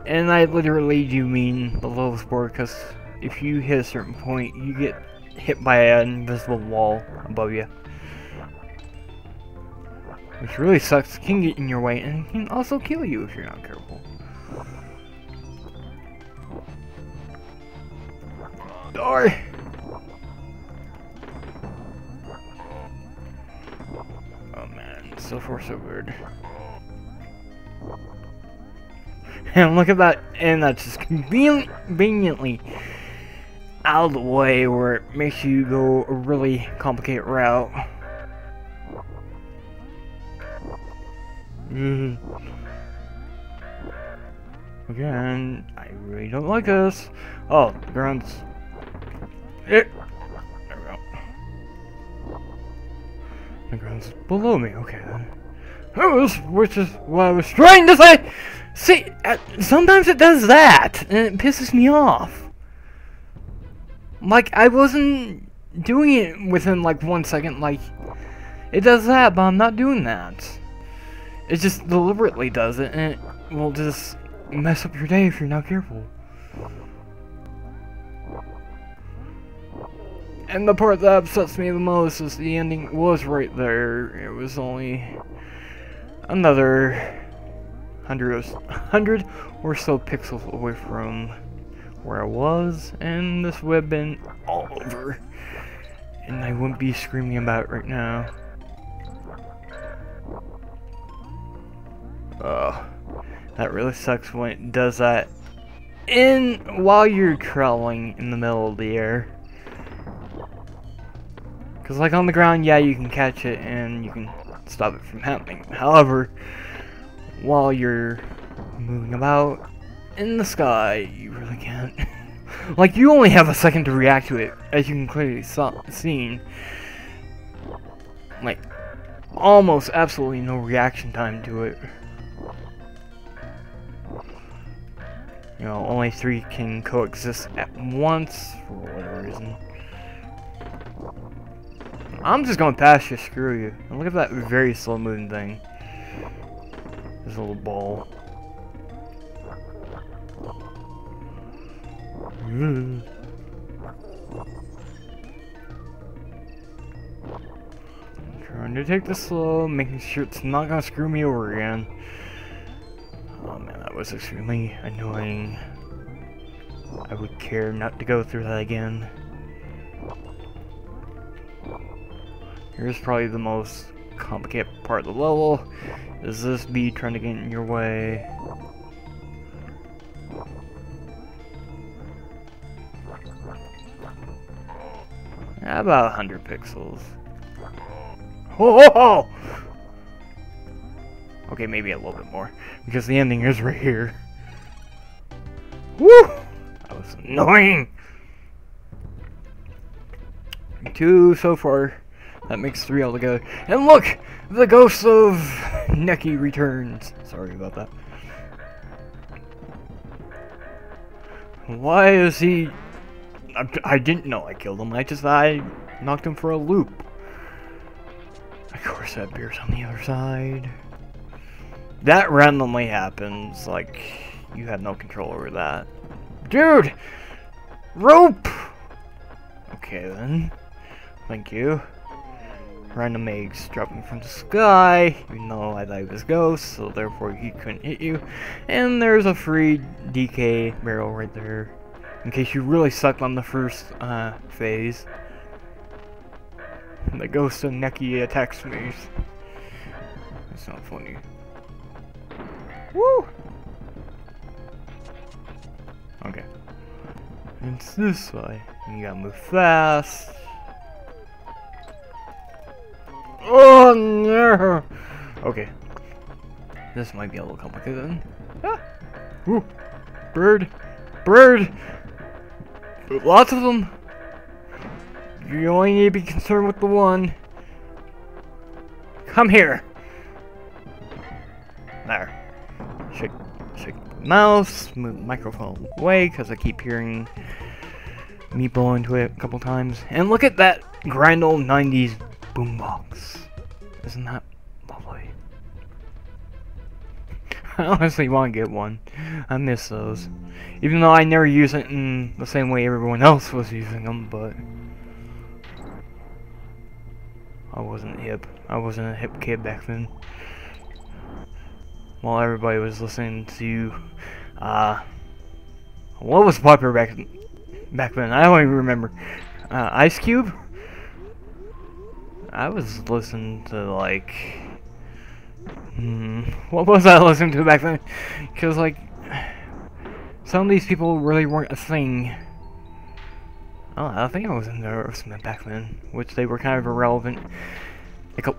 And I literally do mean the levels border, because if you hit a certain point, you get hit by an invisible wall above you. Which really sucks. It can get in your way and can also kill you if you're not careful. Die! Oh man, so far so good. And look at that, and that's just conveniently out of the way where it makes you go a really complicated route. Again, I really don't like this. Oh, the ground's... There we go. The ground's below me, okay then. Which is what I was trying to say! See, sometimes it does that, and it pisses me off. Like, I wasn't doing it within like 1 second, like, it does that, but I'm not doing that. It just deliberately does it, and it will just mess up your day if you're not careful. And the part that upsets me the most is the ending was right there. It was only another 100 or so pixels away from where I was, and this would have been all over. and I wouldn't be screaming about it right now. Oh, that really sucks when it does that while you're crawling in the middle of the air. Because like on the ground, yeah, you can catch it and you can stop it from happening. However, while you're moving about in the sky, you really can't. Like, you only have a second to react to it, as you can clearly see. Like, almost absolutely no reaction time to it. You know, only 3 can coexist at once, for whatever reason. I'm just going past you, screw you. And look at that very slow moving thing. This little ball. Trying to take this slow, making sure it's not gonna screw me over again. Oh man, that was extremely annoying. I would care not to go through that again. Here's probably the most complicated part of the level. Is this bee trying to get in your way? About 100 pixels. Oh! Okay, maybe a little bit more, because the ending is right here. Woo! That was annoying! 2 so far. That makes 3 altogether. And look! The ghost of Neki returns. Sorry about that. Why is he... I didn't know I killed him. I knocked him for a loop. Of course that bear's on the other side. That randomly happens. Like, you have no control over that. Dude! Rope! Okay then. Thank you. Random eggs dropping from the sky, even though I thought he was ghost, so therefore he couldn't hit you. And there's a free DK barrel right there, in case you really sucked on the first phase. The ghost of Neki attacks me. That's not funny. Woo! Okay. It's this way. You gotta move fast. Oh no! Okay. This might be a little complicated then. Ah! Ooh! Bird! Bird! Lots of them! You only need to be concerned with the one. Come here! There. Shake the mouse, move the microphone away, because I keep hearing me blow into it a couple times. And look at that grand old 90s boombox. Isn't that lovely? I honestly want to get one. I miss those. Even though I never use it in the same way everyone else was using them, but... I wasn't hip. I wasn't a hip kid back then. While everybody was listening to, what was popular back then? I don't even remember. Ice Cube? I was listening to, like, what was I listening to back then? Because, like, some of these people really weren't a thing. Oh, I think I was in Aerosmith back then, which they were kind of irrelevant, like,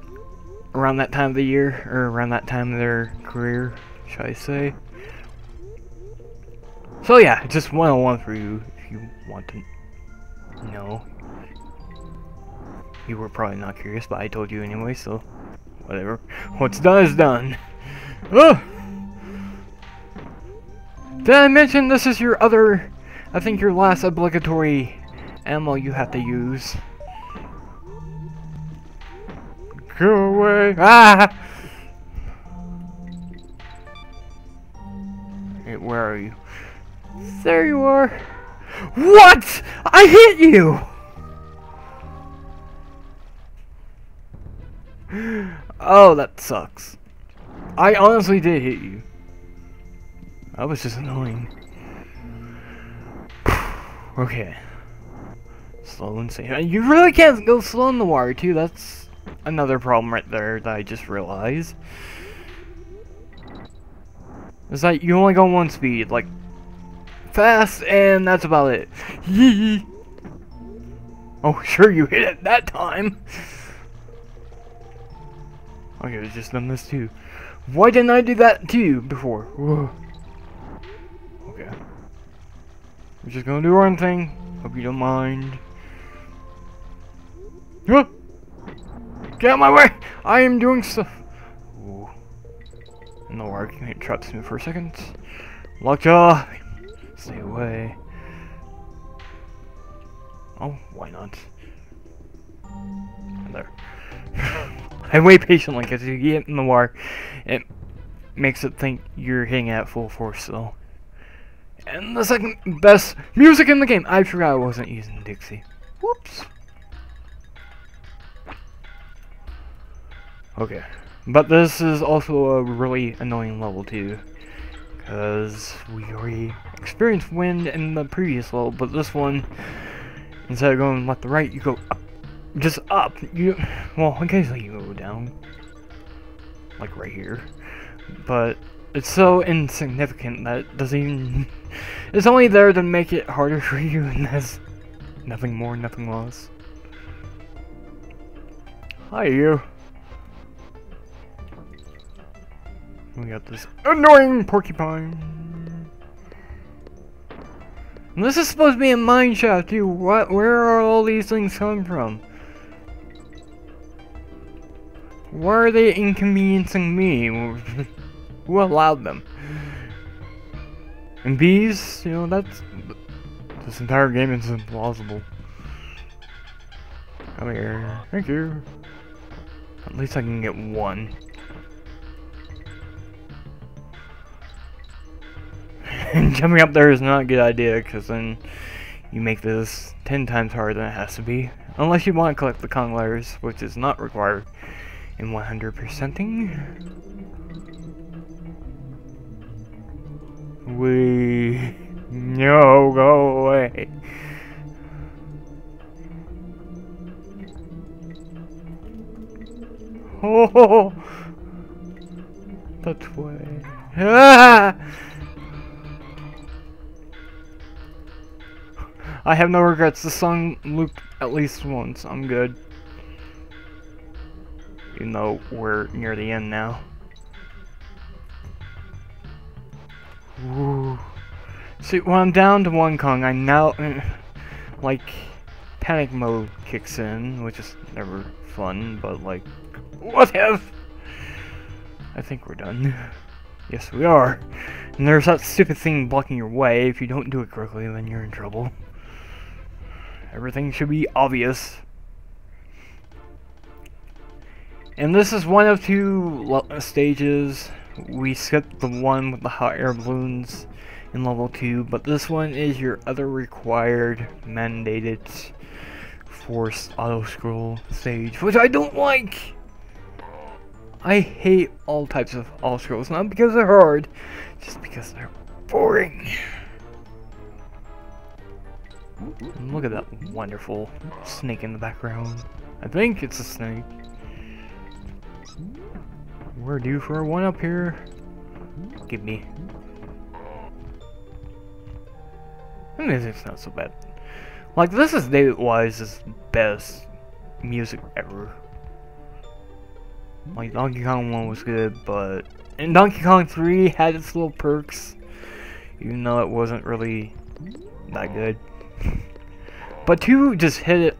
around that time of the year, or around that time of their career, shall I say. So yeah, just 101 for you, if you want to know. You were probably not curious, but I told you anyway, so whatever. What's done is done. Ugh! Did I mention this is your other, I think your last obligatory ammo you have to use? Go away! Ah! Hey, where are you? There you are! What?! I hit you! Oh, that sucks. I honestly did hit you. That was just annoying. Okay. Slow and safe. And you really can't go slow in the water too. That's another problem right there that I just realized. Is that you only go one speed, like fast, and that's about it. Yee. Oh, sure you hit it that time. Okay, I just done this too. Why didn't I do that too before? Whoa. Okay. We're just gonna do our own thing. Hope you don't mind. Get out of my way! I am doing stuff. Ooh. No work. It traps me for a second. Lockjaw! Stay away. Oh, why not? There. I wait patiently because you get in the water, it makes it think you're hitting it at full force, though. And the second best music in the game. I forgot I wasn't using Dixie. Whoops. Okay, but this is also a really annoying level too, because we already experienced wind in the previous level, but this one, instead of going left to right, you go up, just up. Well, occasionally you go down, like right here, but it's so insignificant that it doesn't even, it's only there to make it harder for you, and there's nothing more, nothing less. Hi, you. We got this annoying porcupine. And this is supposed to be a mine shaft too. What? Where are all these things coming from? Why are they inconveniencing me? Who allowed them? And bees, you know, that's... This entire game is implausible. Come here. Thank you. At least I can get one. And jumping up there is not a good idea, because then you make this 10 times harder than it has to be. Unless you want to collect the Kong letters, which is not required in 100%ing. No, go away. Oh, that way. Ah! I have no regrets. The song looped at least once. I'm good. Even though we're near the end now. Ooh. See, when I'm down to one Kong, I now like panic mode kicks in, which is never fun. But like, what if? I think we're done. Yes, we are. And there's that stupid thing blocking your way. If you don't do it correctly, then you're in trouble. Everything should be obvious. And this is one of two stages. We skipped the one with the hot air balloons in level 2, but this one is your other required, mandated, forced auto-scroll stage, which I don't like! I hate all types of auto-scrolls, not because they're hard, just because they're boring. And look at that wonderful snake in the background. I think it's a snake. We're due for a one up here. Give me. The music's not so bad. Like, this is David Wise's best music ever. Like, Donkey Kong 1 was good, but... And Donkey Kong 3 had its little perks, even though it wasn't really that good. But 2 just hit it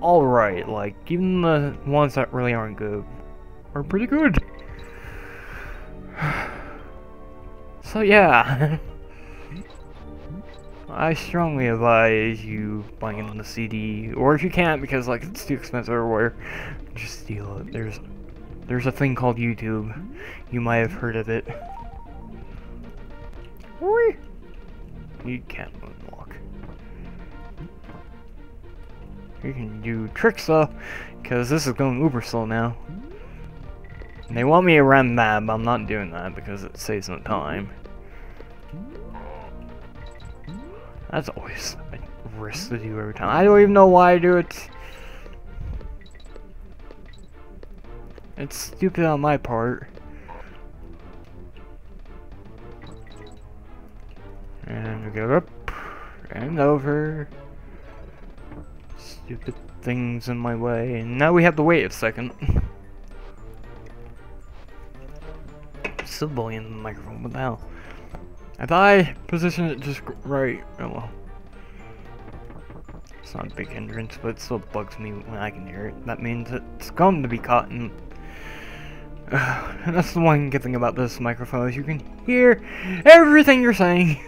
alright, like, even the ones that really aren't good are pretty good. So yeah, I strongly advise you buying the CD, or if you can't because like it's too expensive or whatever, just steal it. There's a thing called YouTube. You might have heard of it. You can't moonwalk. You can do tricks though, because this is going uber slow now. And they want me around the map, but I'm not doing that because it saves no time. That's always a risk to do every time. I don't even know why I do it. It's stupid on my part. And we go up and over. Stupid things in my way. And now we have to wait a second. Still bullying the microphone, what the hell? I thought I positioned it just right. Oh well. It's not a big hindrance, but it still bugs me when I can hear it. That means it's going to be caught in... and that's the one good thing about this microphone, is you can hear everything you're saying.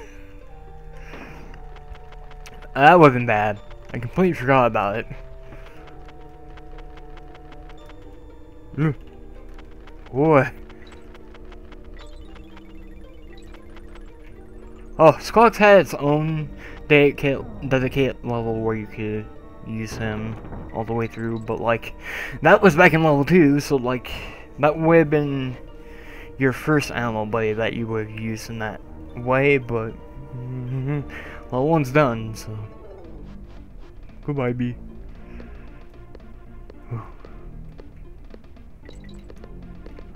That wasn't bad. I completely forgot about it. Boy. Oh, Squawks had its own dedicated level where you could use him all the way through, but like, that was back in level 2, so like, that would have been your first animal buddy that you would have used in that way, but level 1's done, so goodbye, B.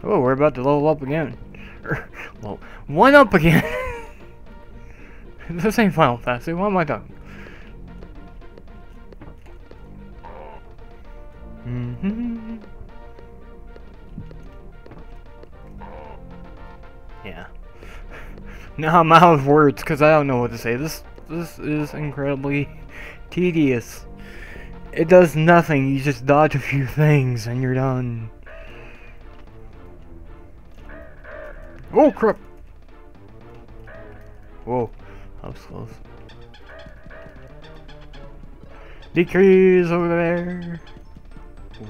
Oh, we're about to level up again. Well, 1 up again. This ain't Final Fantasy, what am I talking? Yeah. Now I'm out of words because I don't know what to say. This is incredibly tedious. It does nothing, you just dodge a few things and you're done. Oh crap! Whoa. That was close. DKC over there.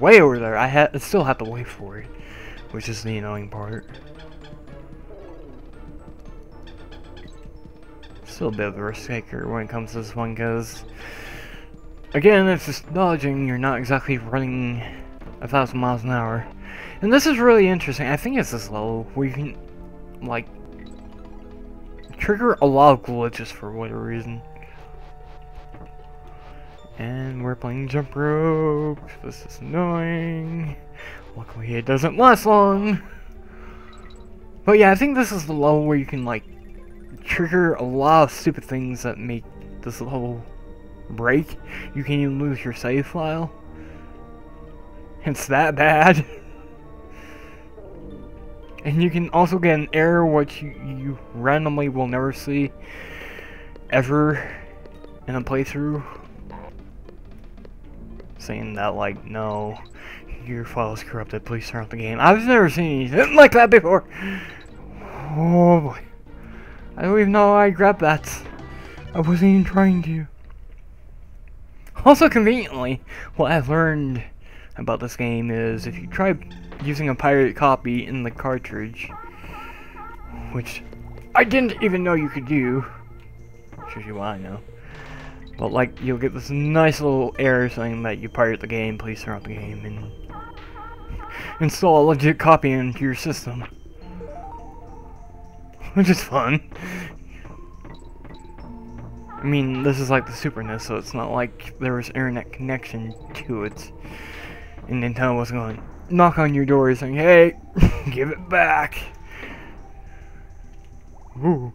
Way over there. I still have to wait for it, which is the annoying part. Still a bit of a risk taker when it comes to this one, because again, it's just dodging. You're not exactly running 1,000 miles an hour, and this is really interesting. I think it's this level where you can like trigger a lot of glitches for whatever reason. And we're playing jump rope. This is annoying. Luckily it doesn't last long. But yeah, I think this is the level where you can like trigger a lot of stupid things that make this level break. You can even lose your save file. It's that bad. And you can also get an error which you randomly will never see ever in a playthrough, saying that like, no, your file is corrupted, please turn off the game. I've never seen anything like that before. Oh boy. I don't even know why I grabbed that. I wasn't even trying to. Also conveniently, what I've learned about this game is if you try using a pirate copy in the cartridge, which I didn't even know you could do, shows you what I know, but like, you'll get this nice little error saying that you pirate the game, please turn off the game, and install a legit copy into your system, which is fun. I mean, this is like the Super NES, so it's not like there was internet connection to it, and Nintendo was going knock on your door saying, hey, give it back. Ooh.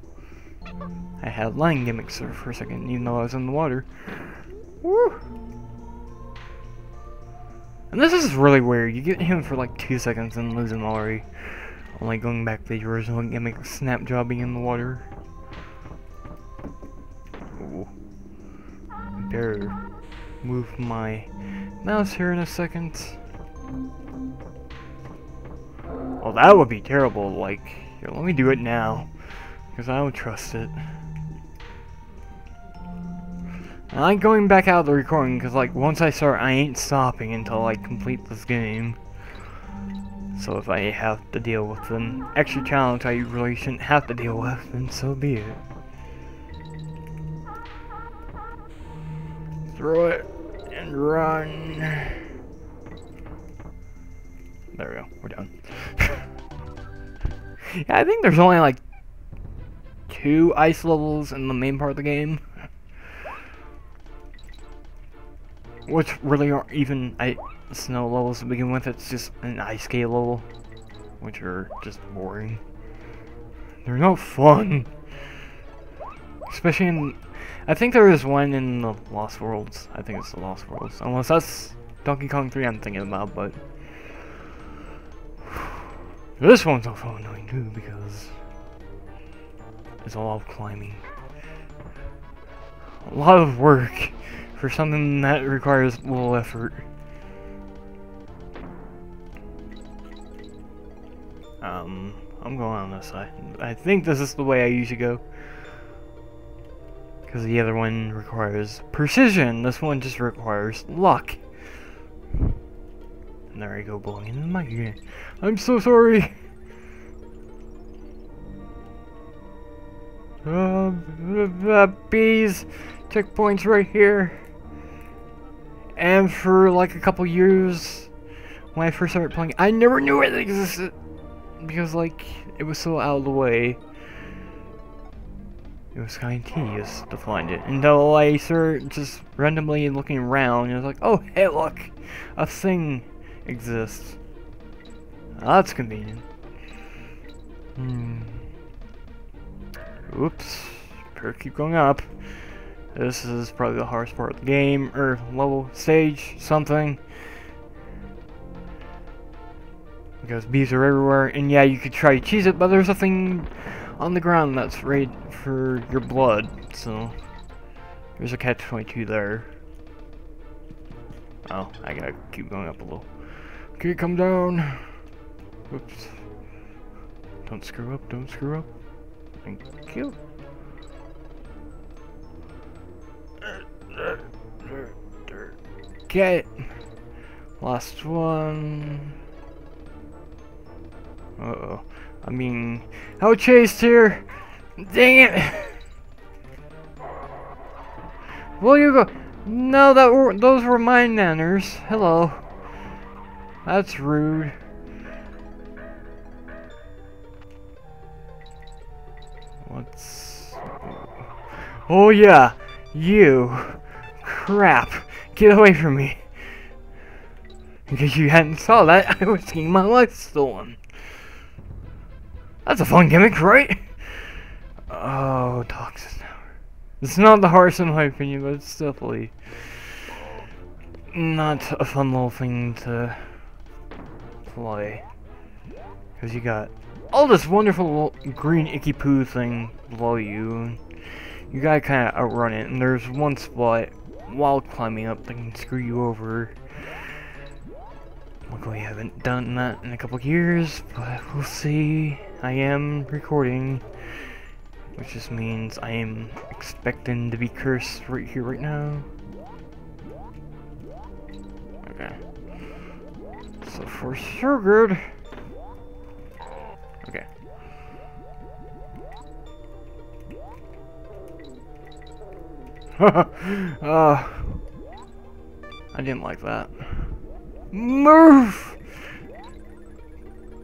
I had line gimmicks there for a second, even though I was in the water. Woo. And this is really weird. You get him for like 2 seconds and lose him already. Only going back to the original gimmick, snap jobbing in the water. Ooh. Better move my mouse here in a second. Oh, that would be terrible. Like, here, let me do it now, because I don't trust it. And I'm going back out of the recording, because like, once I start, I ain't stopping until I complete this game. So if I have to deal with an extra challenge I really shouldn't have to deal with, then so be it. Throw it and run. There we go, we're done. Yeah, I think there's only like 2 ice levels in the main part of the game. which really aren't even snow levels to begin with. It's just an ice skate level, which are just boring. They're no fun. Especially in, I think there is one in the Lost Worlds. I think it's the Lost Worlds. Unless that's Donkey Kong 3 I'm thinking about, but this one's also annoying too because it's a lot of climbing. A lot of work for something that requires little effort. I'm going on this side. I think this is the way I usually go. Because the other one requires precision. This one just requires luck. And there I go, blowing into the mic again. I'm so sorry. Bees. Checkpoints right here. And for like a couple years, when I first started playing, I never knew it existed. Because like, it was so out of the way. It was kind of tedious to find it until I started just randomly looking around and I was like, oh hey look, a thing exists. That's convenient. Oops, better keep going up. This is probably the hardest part of the game, or level, stage, something. Because bees are everywhere, and yeah, you could try to cheese it, but there's nothing on the ground that's right for your blood, so there's a catch-22 there. Oh, I gotta keep going up a little. Okay, come down. Oops. Don't screw up, don't screw up. Thank you. Okay. Last one. Uh-oh. I'm being out-chased here. Dang it! Will you go? No, those were my nanners. Hello. That's rude. What's... Oh yeah, you. Crap. Get away from me. In case you hadn't saw that, I was getting my life stolen. That's a fun gimmick, right? Oh, Toxin Tower. It's not the hardest in my opinion, but it's definitely not a fun little thing to play. Because you got all this wonderful little green icky poo thing below you. You gotta kinda outrun it, and there's one spot while climbing up that can screw you over. Luckily I haven't done that in a couple of years, but we'll see. I am recording, which just means I am expecting to be cursed right here, right now. Okay. So for sure good. Okay. I didn't like that. Move!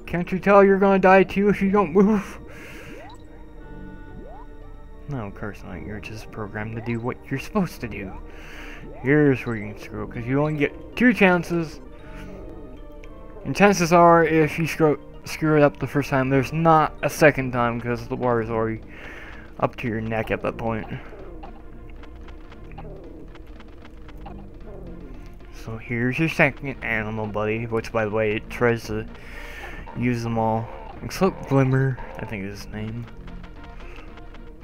Can't you tell you're gonna die too if you don't move? No, of course not. You're just programmed to do what you're supposed to do. Here's where you can screw up, because you only get 2 chances. And chances are, if you screw it up the first time, there's not a second time, because the water is already up to your neck at that point. So here's your second animal buddy, which by the way, it tries to use them all, except Glimmer, I think is his name.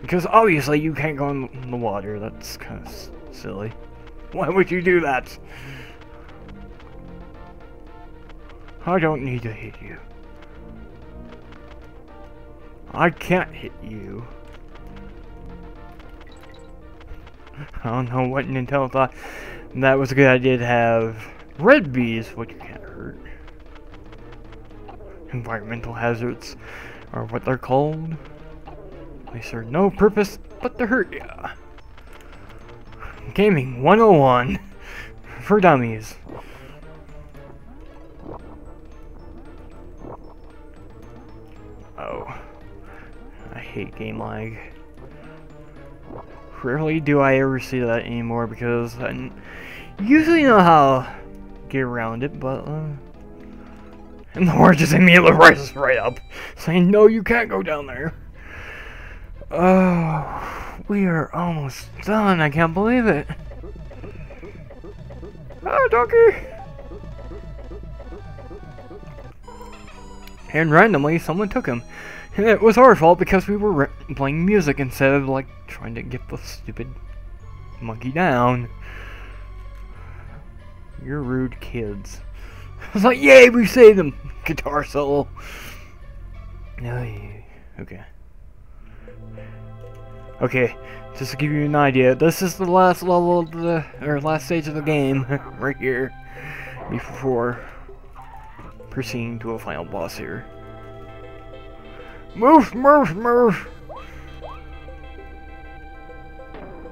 Because obviously you can't go in the water, that's kind of silly. Why would you do that? I don't need to hit you. I can't hit you. I don't know what Nintendo thought that was a good idea to have red bees, which you can't hurt. Environmental hazards are what they're called. They serve no purpose but to hurt ya. Gaming 101 for dummies. Oh, I hate game lag. Rarely do I ever see that anymore because usually know how to get around it, but and the horse just immediately rises right up, saying, "No, you can't go down there." Oh, we are almost done. I can't believe it. Ah, donkey! And randomly, someone took him. And it was our fault because we were playing music instead of, like, trying to get the stupid monkey down. You're rude kids. I was like, yay, we saved him! Guitar solo. Okay. Okay, just to give you an idea, this is the last level of the, or last stage of the game, right here, before proceeding to a final boss here. Move, move, move!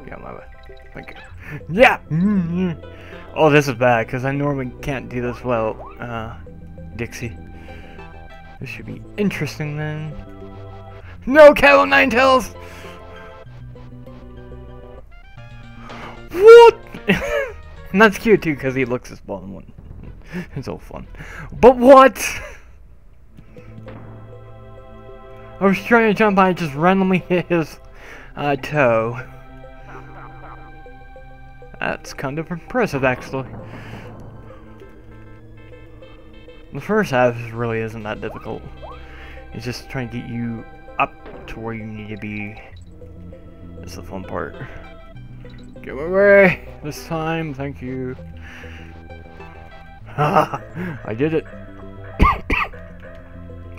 Yeah, my bad. Thank you. Yeah! Oh, this is bad, because I normally can't do this well, Dixie. This should be interesting then. No, Cattle Nine Tails! What? And that's cute too, because he looks his bottom one. It's all fun. But what? I was trying to jump and I just randomly hit his toe. That's kind of impressive, actually. The first half really isn't that difficult. It's just trying to get you up to where you need to be. That's the fun part. Get away this time, thank you. Haha, I did it.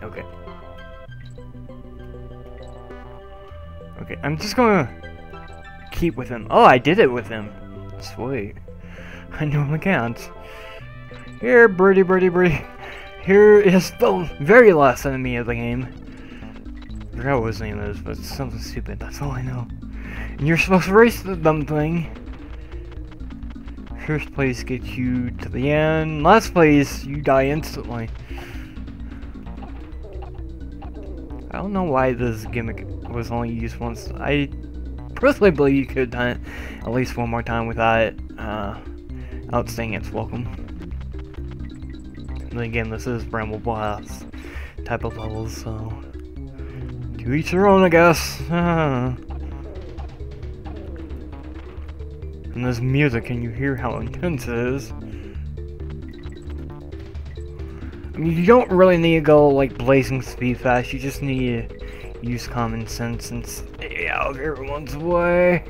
Okay. Okay, I'm just gonna keep with him. Oh, I did it with him. Sweet. I normally can't. Here, birdie, birdie, birdie. Here is the very last enemy of the game. I forgot what his name is, but it's something stupid, that's all I know. And you're supposed to race the dumb thing. First place gets you to the end. Last place, you die instantly. I don't know why this gimmick was only used once. I personally believe you could have done it at least one more time without it outstaying its welcome. And again, this is Bramble Blast type of levels, so to each their own, I guess. And this music, can you hear how intense it is? I mean, you don't really need to go like blazing speed fast, you just need to use common sense and stay out of everyone's way.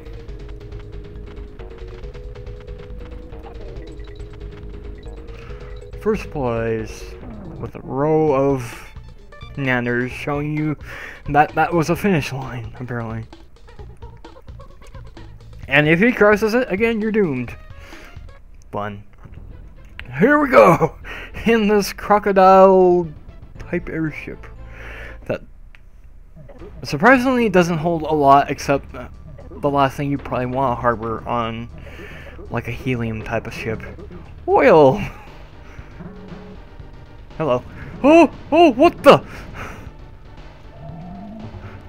First place, with a row of nanners showing you that that was a finish line, apparently. And if he crosses it, again, you're doomed. Fun. Here we go! In this crocodile-type airship. That surprisingly doesn't hold a lot, except the last thing you probably want to harbor on, like a helium type of ship. Oil! Hello. Oh! Oh, what the?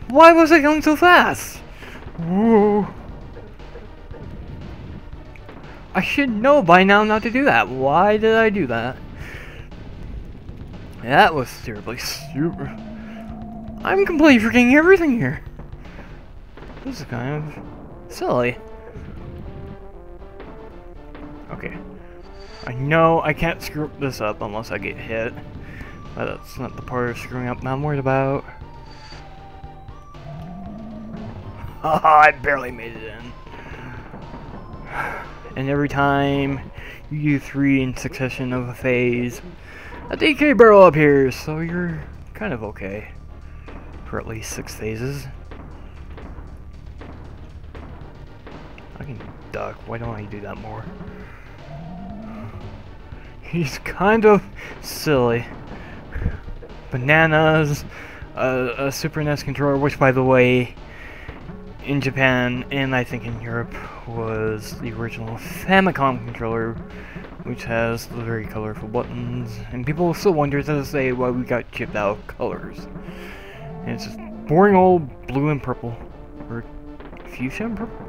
Why was it going so fast? Whoa. I should know by now not to do that. Why did I do that? That was terribly stupid. I'm completely forgetting everything here. This is kind of silly. Okay. I know I can't screw this up unless I get hit. But that's not the part of screwing up I'm worried about. Haha, I barely made it in. And every time you do 3 in succession of a phase, a DK barrel appears, so you're kind of okay for at least 6 phases. I can duck, why don't I do that more? He's kind of silly. Bananas, a Super NES controller, which by the way, in Japan, and I think in Europe, was the original Famicom controller, which has the very colorful buttons, and people still wonder to this day why we got chipped out of colors. And it's just boring old blue and purple, or fuchsia and purple?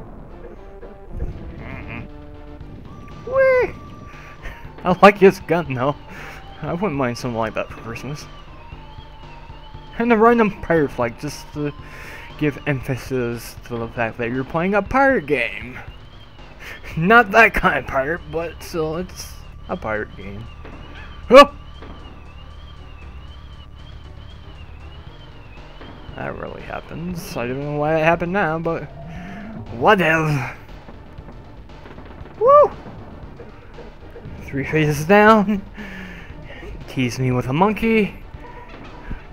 Whee! I like his gun though. I wouldn't mind something like that for Christmas. And a random pirate flag just to give emphasis to the fact that you're playing a pirate game. Not that kind of pirate, but still, it's a pirate game. Oh! That really happens. I don't know why it happened now, but whatever. Woo! 3 phases down. Tease me with a monkey.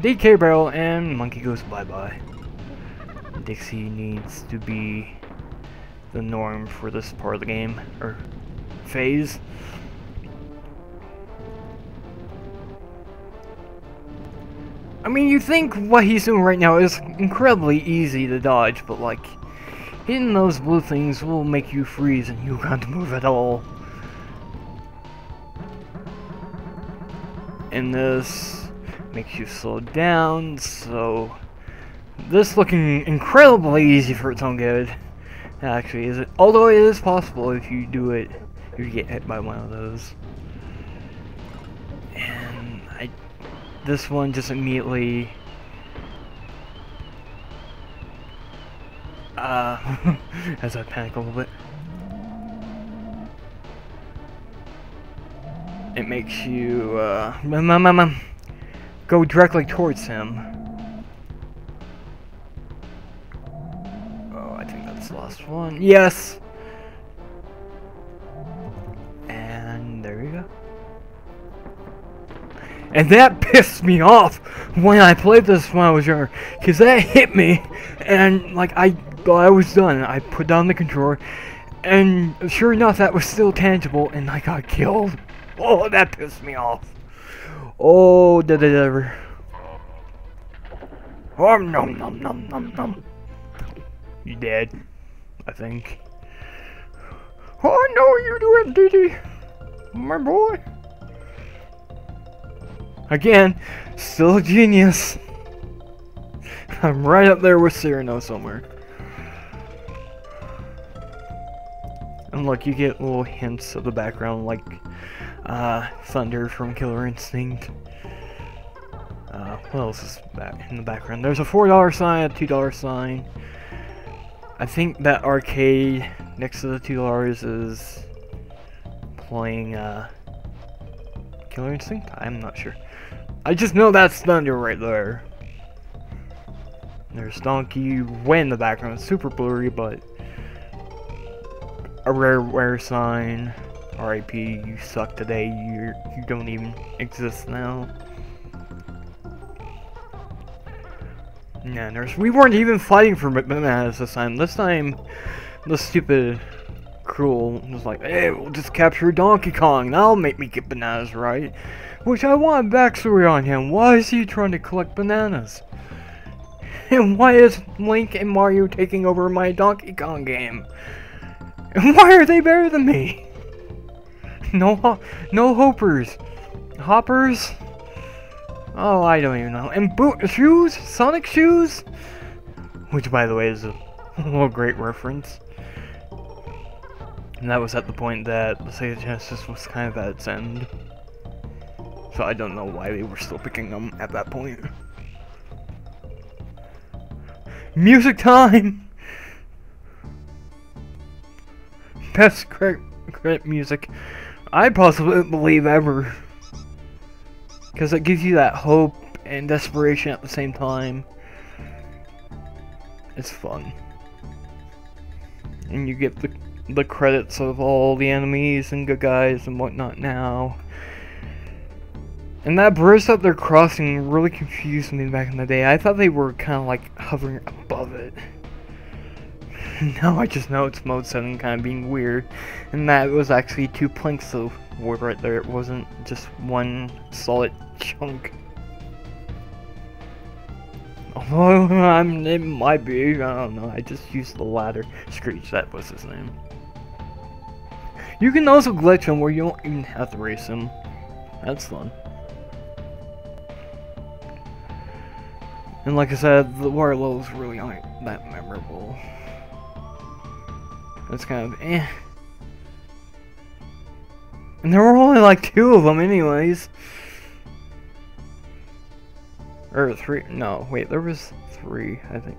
DK barrel, and monkey goes bye-bye. Dixie needs to be the norm for this part of the game, or phase. I mean, you think what he's doing right now is incredibly easy to dodge, but like, hitting those blue things will make you freeze and you can't move at all. And this makes you slow down, so this looking incredibly easy for its own good. Actually, is it? Although it is possible if you do it, if you get hit by one of those. And this one just immediately as I panic a little bit. It makes you go directly towards him. Oh, I think that's the last one. Yes! And there you go. And that pissed me off when I played this when I was younger, because that hit me, and like I thought I was done. I put down the controller, and sure enough, that was still tangible, and I got killed. Oh, that pissed me off. Oh, did it ever? Oh, nom nom nom nom nom. You dead, I think. Oh, I know you do it, Diddy, my boy. Again, still a genius. I'm right up there with Cyrano somewhere. And look, you get little hints of the background, like thunder from Killer Instinct. What else is back in the background? There's a $4 sign, a $2 sign. I think that arcade next to the $2 is playing Killer Instinct? I'm not sure. I just know that's thunder right there. There's Donkey way in the background, super blurry, but a rare sign. RIP, you suck today. You don't even exist now. Yeah, we weren't even fighting for bananas this time. This time, the stupid Cruel was like, "Hey, we'll just capture Donkey Kong. That'll make me get bananas, right?" Which I want a backstory on him. Why is he trying to collect bananas? And why is Link and Mario taking over my Donkey Kong game? And why are they better than me? No hoppers. Hoppers? Oh, I don't even know. And shoes? Sonic shoes? Which, by the way, is a great reference. And that was at the point that the Sega Genesis was kind of at its end. So I don't know why they were still picking them at that point. Music time! Best credit music I possibly believe ever. Because it gives you that hope and desperation at the same time. It's fun. And you get the credits of all the enemies and good guys and whatnot now. And that bridge that they're crossing really confused me back in the day. I thought they were kind of like hovering above it. Now I just know it's mode 7 kind of being weird. And that was actually 2 planks of wood right there. It wasn't just one solid chunk. Although it might be, I don't know. I just used the ladder. Screech, that was his name. You can also glitch him where you don't even have to race him. That's fun. And like I said, the water levels really aren't that memorable. It's kind of eh. And there were only like 2 of them anyways. Or 3, no, wait, there was 3, I think.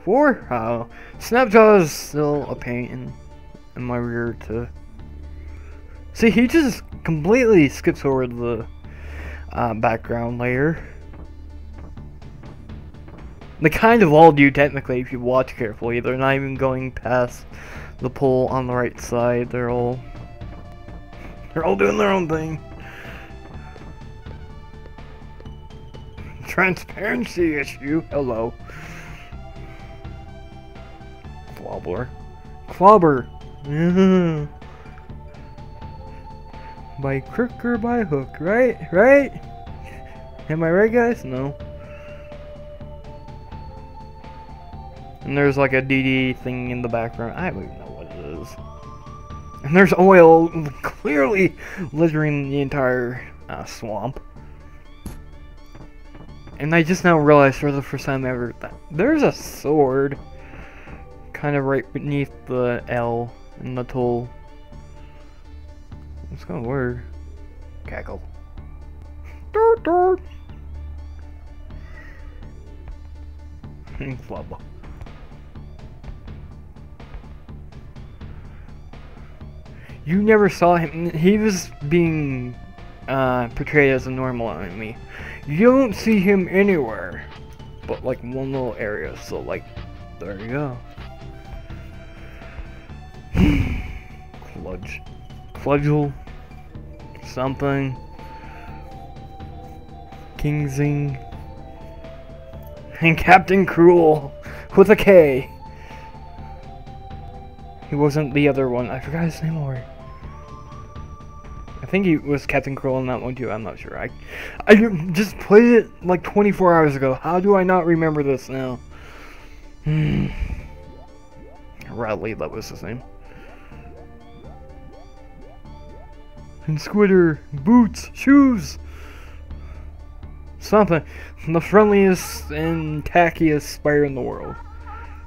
4? Oh. Snapjaw is still a pain in my rear to... See, he just completely skips over the background layer. They kind of all do technically if you watch carefully. They're not even going past the pole on the right side. They're all doing their own thing. Transparency issue. Hello. Clobber. Clobber. By crook or by hook, right? Right? Am I right, guys? No. And there's like a DD thing in the background. I don't even know what it is. And there's oil clearly littering the entire swamp. And I just now realized for the first time ever that there's a sword kind of right beneath the L in the tool. It's gonna work. Cackle. Dirt, dirt. Club. You never saw him. He was being portrayed as a normal enemy. You don't see him anywhere, but like one little area. So like, there you go. Cludge. Cludgel. Something. Kingsing. And Captain Cruel with a K. He wasn't the other one. I forgot his name already. I think he was Captain Cruel in that one too. I'm not sure. I just played it like 24 hours ago. How do I not remember this now? Radley, that was his name. And Squitter, boots, shoes. Something. The friendliest and tackiest spider in the world.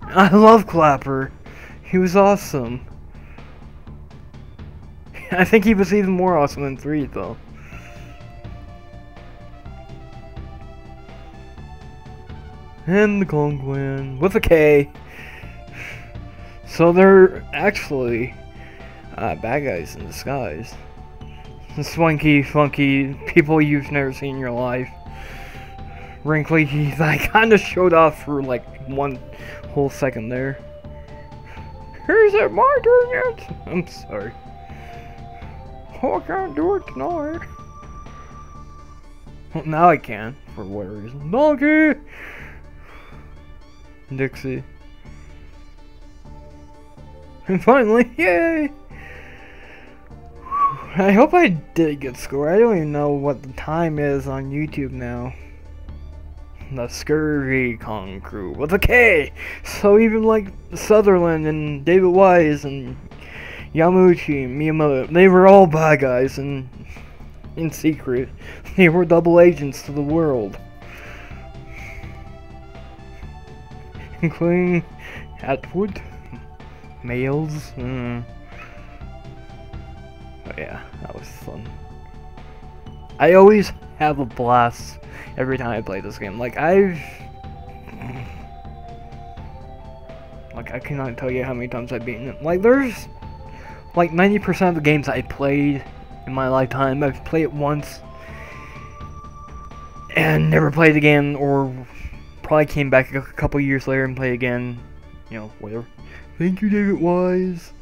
I love Clapper. He was awesome. I think he was even more awesome in 3 though. And the Conquan with a K. So they're actually bad guys in disguise. Swanky, funky people you've never seen in your life. Wrinkly, that kind of showed off for like 1 whole second there. Is it my turn yet? I'm sorry. Oh, I can't do it tonight. Well, now I can, for whatever reason. Donkey! Dixie. And finally, yay! I hope I did a good score. I don't even know what the time is on YouTube now. The Scurvy Kong crew with a K! So even like Sutherland and David Wise and Yamauchi and Miyamoto, they were all bad guys and in secret. They were double agents to the world. Including Atwood, Males. Oh yeah, that was fun. I always have a blast every time I play this game. Like I cannot tell you how many times I've beaten it. Like there's like 90% of the games I played in my lifetime, I've played it once and never played again, or probably came back a couple years later and played again. You know, whatever. Thank you, David Wise.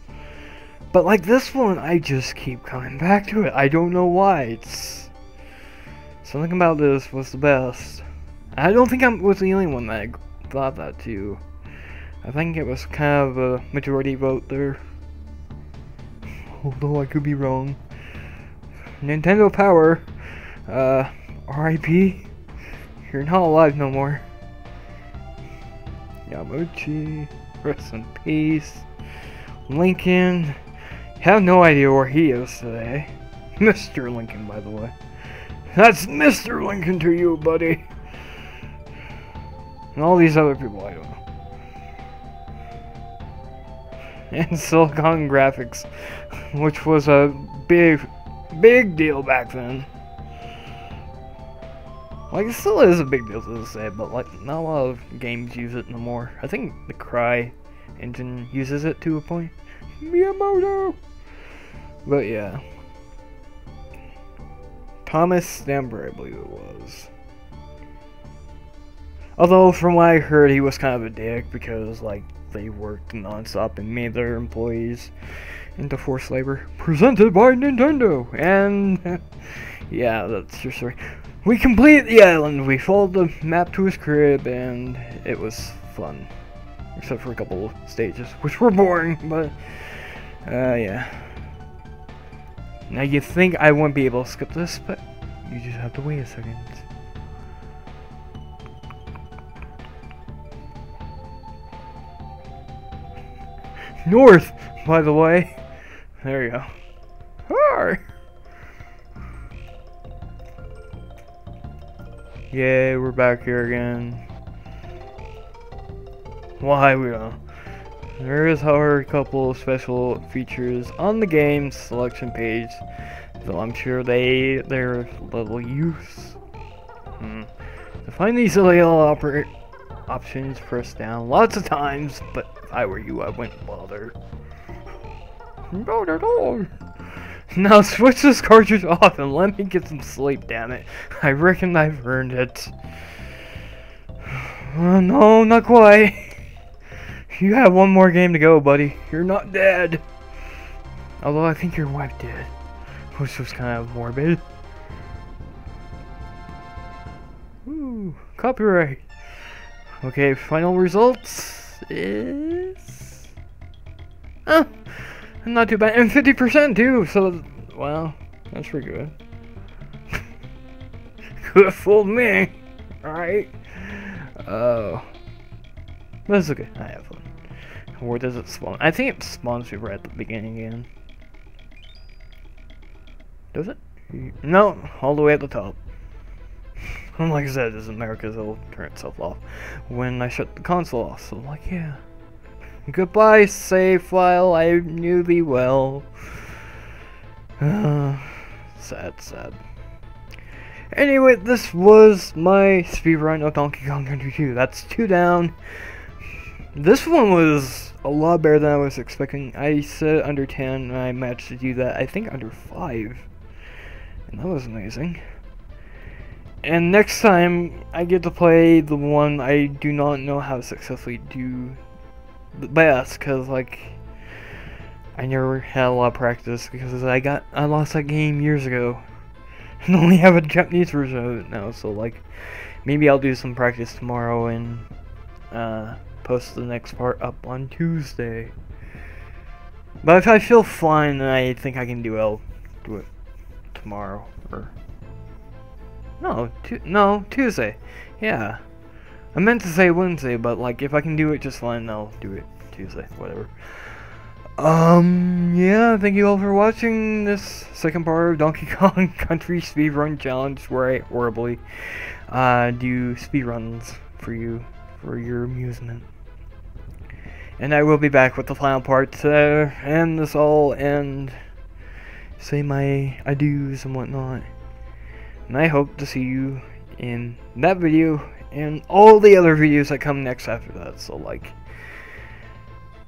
But like this one, I just keep coming back to it. I don't know why. It's something about this was the best. I don't think I was the only one that thought that too. I think it was kind of a majority vote there. Although I could be wrong. Nintendo Power, R.I.P. You're not alive no more. Yamauchi, rest in peace. Lincoln, have no idea where he is today. Mr. Lincoln, by the way. That's Mr. Lincoln to you, buddy. And all these other people, I don't know. And Silicon Graphics, which was a big big deal back then. Like, it still is a big deal to this day, but like, not a lot of games use it no more. I think the Cry engine uses it to a point. Miyamoto! But yeah. Thomas Stamper, I believe it was. Although, from what I heard, he was kind of a dick because, like, they worked non-stop and made their employees into forced labor. Presented by Nintendo! And, yeah, that's your story. We completed the island, we followed the map to his crib, and it was fun. Except for a couple of stages, which were boring, but, yeah. Now you think I wouldn't be able to skip this, but you just have to wait a second. North, by the way. There you go. Hi! Yay, we're back here again. Why, we don't know. There is, however, a couple of special features on the game selection page, though I'm sure they're little use. To find these little options, press down lots of times, but if I were you, I wouldn't bother. Not at all. Now switch this cartridge off and let me get some sleep, damn it. I reckon I've earned it. No, not quite. You have one more game to go, buddy. You're not dead. Although I think your wife did, which was kind of morbid. Ooh, copyright. Okay, final results is... Oh, not too bad. And 50% too, so, wow, that's pretty good. Could have fooled me. Alright. Oh. But it's okay, I have fun. Where does it spawn? I think it spawns you right at the beginning again. Does it? No, all the way at the top. Like I said, this is America's, it'll turn itself off when I shut the console off, so like, yeah. Goodbye, save file, I knew thee well. Sad, sad. Anyway, this was my speedrun of Donkey Kong Country 2. That's 2 down. This one was a lot better than I was expecting. I said under 10, and I managed to do that, I think, under 5. And that was amazing. And next time, I get to play the one I do not know how to successfully do the best, because, like, I never had a lot of practice, because I lost that game years ago. And only have a Japanese version of it now, so, like, maybe I'll do some practice tomorrow and, post the next part up on Tuesday. But if I feel fine and I think I can do it, I'll do it tomorrow. Or no, Tuesday. Yeah. I meant to say Wednesday, but like if I can do it just fine, I'll do it Tuesday, whatever. Yeah, thank you all for watching this second part of Donkey Kong Country Speedrun Challenge, where I horribly do speedruns for you, for your amusement. And I will be back with the final part to end this all and say my adieus and whatnot. And I hope to see you in that video and all the other videos that come next after that. So, like,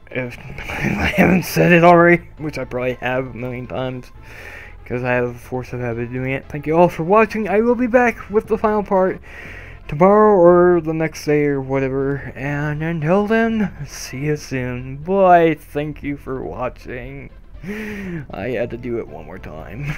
if I haven't said it already, which I probably have a million times, because I have a force of habit of doing it. Thank you all for watching. I will be back with the final part tomorrow or the next day or whatever, and until then, see you soon. Bye. Thank you for watching. I had to do it one more time.